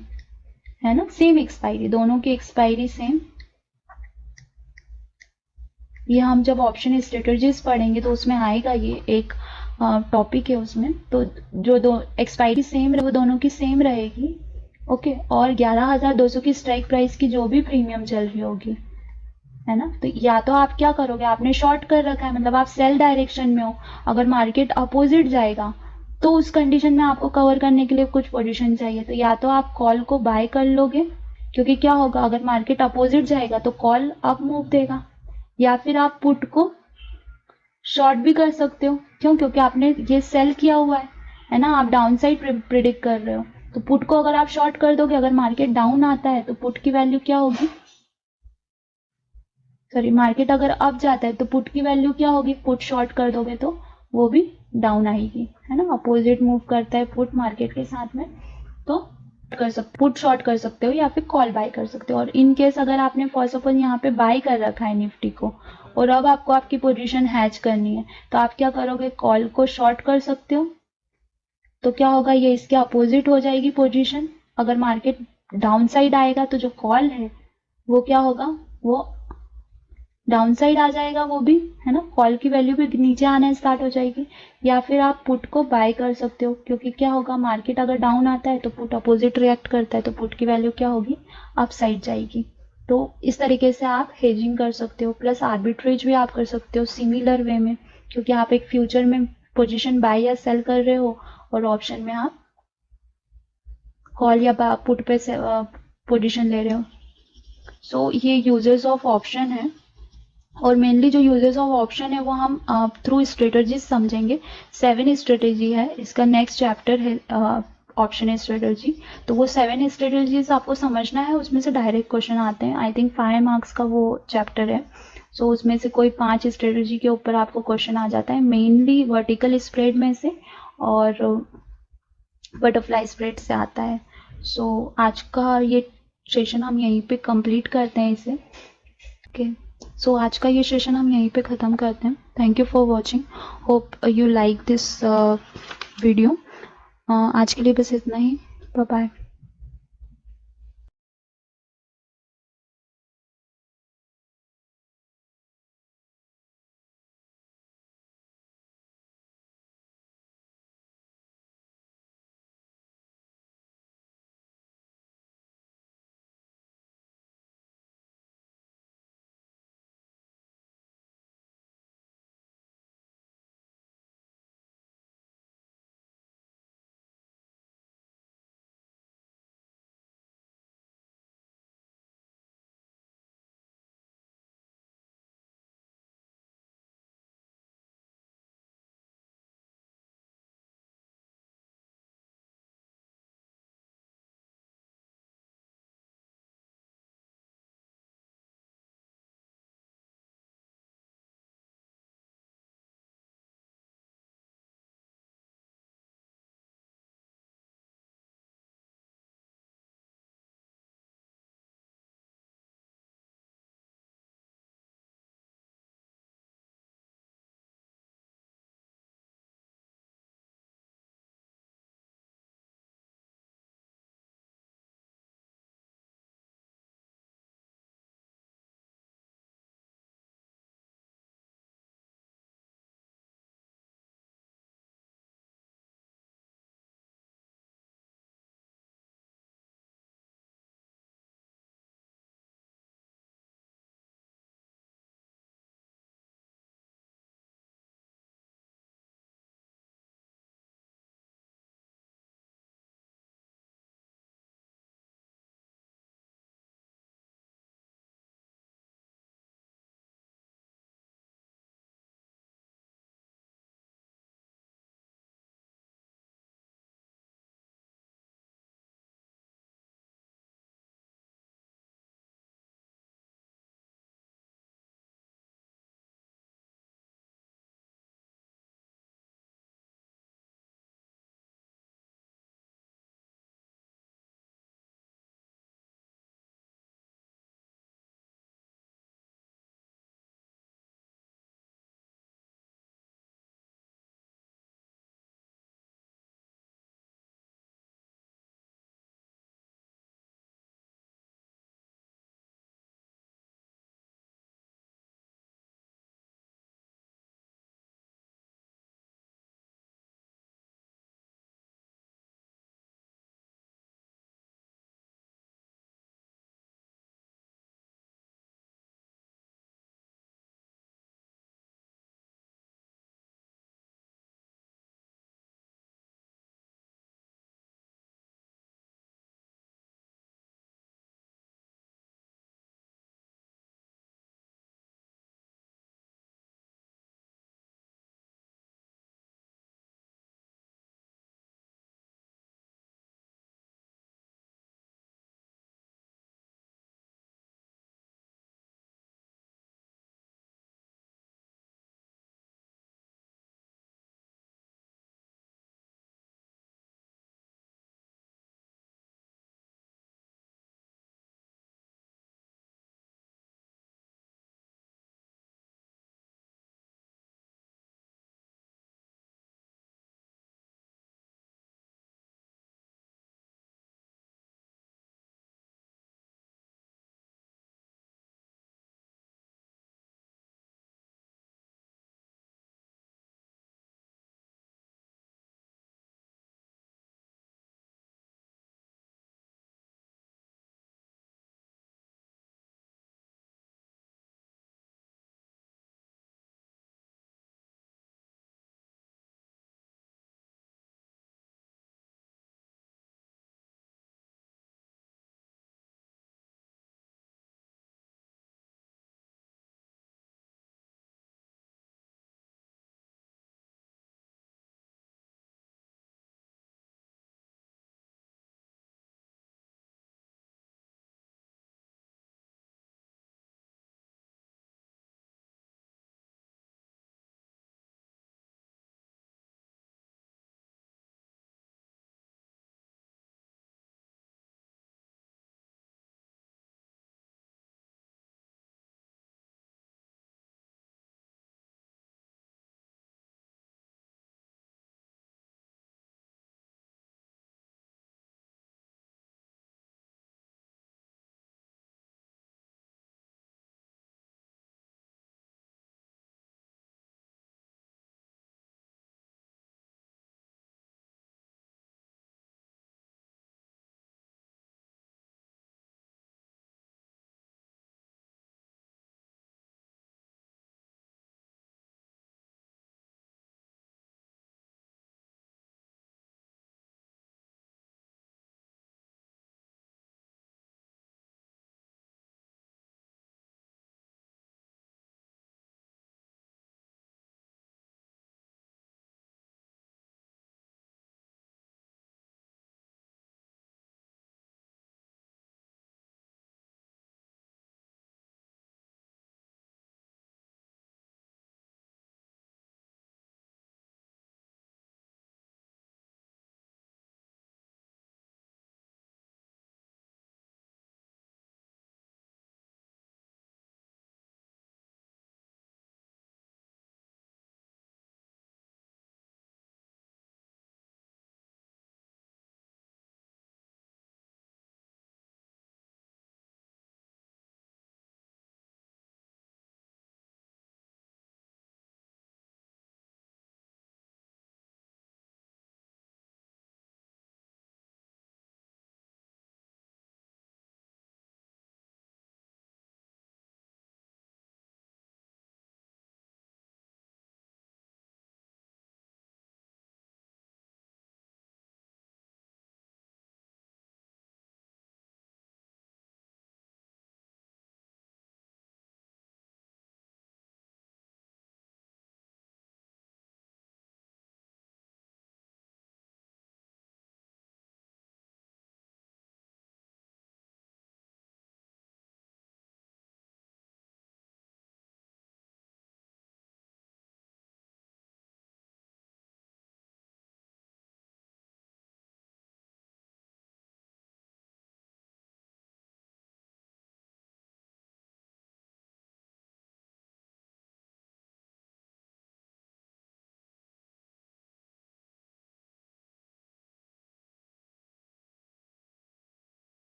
है ना, सेम एक्सपायरी, दोनों की एक्सपायरी सेम। ये हम जब ऑप्शन स्ट्रेटजीज पढ़ेंगे तो उसमें आएगा, ये एक टॉपिक है उसमें। तो जो दो एक्सपायरी सेम वो दोनों की सेम रहेगी। ओके, और 11,200 की स्ट्राइक प्राइस की जो भी प्रीमियम चल रही होगी, है ना, तो या तो आप क्या करोगे, आपने शॉर्ट कर रखा है मतलब आप सेल डायरेक्शन में हो, अगर मार्केट अपोजिट जाएगा तो उस कंडीशन में आपको कवर करने के लिए कुछ पोजीशन चाहिए, तो या तो आप कॉल को बाय कर लोगे, क्योंकि क्या होगा, अगर मार्केट अपोजिट जाएगा तो कॉल अप मूव देगा, या फिर आप पुट को शॉर्ट भी कर सकते हो। क्यों, क्योंकि आपने ये सेल किया हुआ है ना, आप डाउन साइड प्रिडिक्ट कर रहे हो, तो पुट को अगर आप शॉर्ट कर दोगे, अगर मार्केट डाउन आता है तो पुट की वैल्यू क्या होगी, सॉरी मार्केट अगर अप जाता है तो पुट की वैल्यू क्या होगी, पुट शॉर्ट कर दोगे तो वो भी डाउन आएगी, है ना, अपोजिट मूव करता है पुट मार्केट के साथ में, तो पुट शॉर्ट कर सकते हो या फिर कॉल बाय कर सकते हो। और इन केस अगर आपने फॉर सपोज यहाँ पे बाय कर रखा है निफ्टी को और अब आपको आपकी पोजीशन हैच करनी है, तो आप क्या करोगे, कॉल को शॉर्ट कर सकते हो, तो क्या होगा, ये इसके अपोजिट हो जाएगी पोजीशन। अगर मार्केट डाउन साइड आएगा तो जो कॉल है वो क्या होगा, वो डाउन साइड आ जाएगा वो भी, है ना, कॉल की वैल्यू भी नीचे आना स्टार्ट हो जाएगी। या फिर आप पुट को बाय कर सकते हो, क्योंकि क्या होगा, मार्केट अगर डाउन आता है तो पुट अपोजिट रिएक्ट करता है, तो पुट की वैल्यू क्या होगी, अप साइड जाएगी। तो इस तरीके से आप हेजिंग कर सकते हो, प्लस आर्बिट्रेज भी आप कर सकते हो सिमिलर वे में, क्योंकि आप एक फ्यूचर में पोजिशन बाय या सेल कर रहे हो और ऑप्शन में आप कॉल या पुट पे पोजिशन ले रहे हो। सो ये यूजेस ऑफ ऑप्शन है, और मेनली जो यूजेस ऑफ ऑप्शन है वो हम थ्रू स्ट्रेटजीज समझेंगे। 7 स्ट्रेटेजी है, इसका नेक्स्ट चैप्टर है ऑप्शन स्ट्रेटजी, तो वो 7 स्ट्रेटजीज आपको समझना है, उसमें से डायरेक्ट क्वेश्चन आते हैं। आई थिंक 5 मार्क्स का वो चैप्टर है, सो उसमें से कोई 5 स्ट्रेटजी के ऊपर आपको क्वेश्चन आ जाता है, मेनली वर्टिकल स्प्रेड में से और बटरफ्लाई स्प्रेड से आता है। सो आज का ये सेशन हम यहीं पे कंप्लीट करते हैं इसे। ओके, सो आज का ये सेशन हम यहीं पे ख़त्म करते हैं। Thank you for watching, hope you like this video. आज के लिए बस इतना ही, बाय बाय।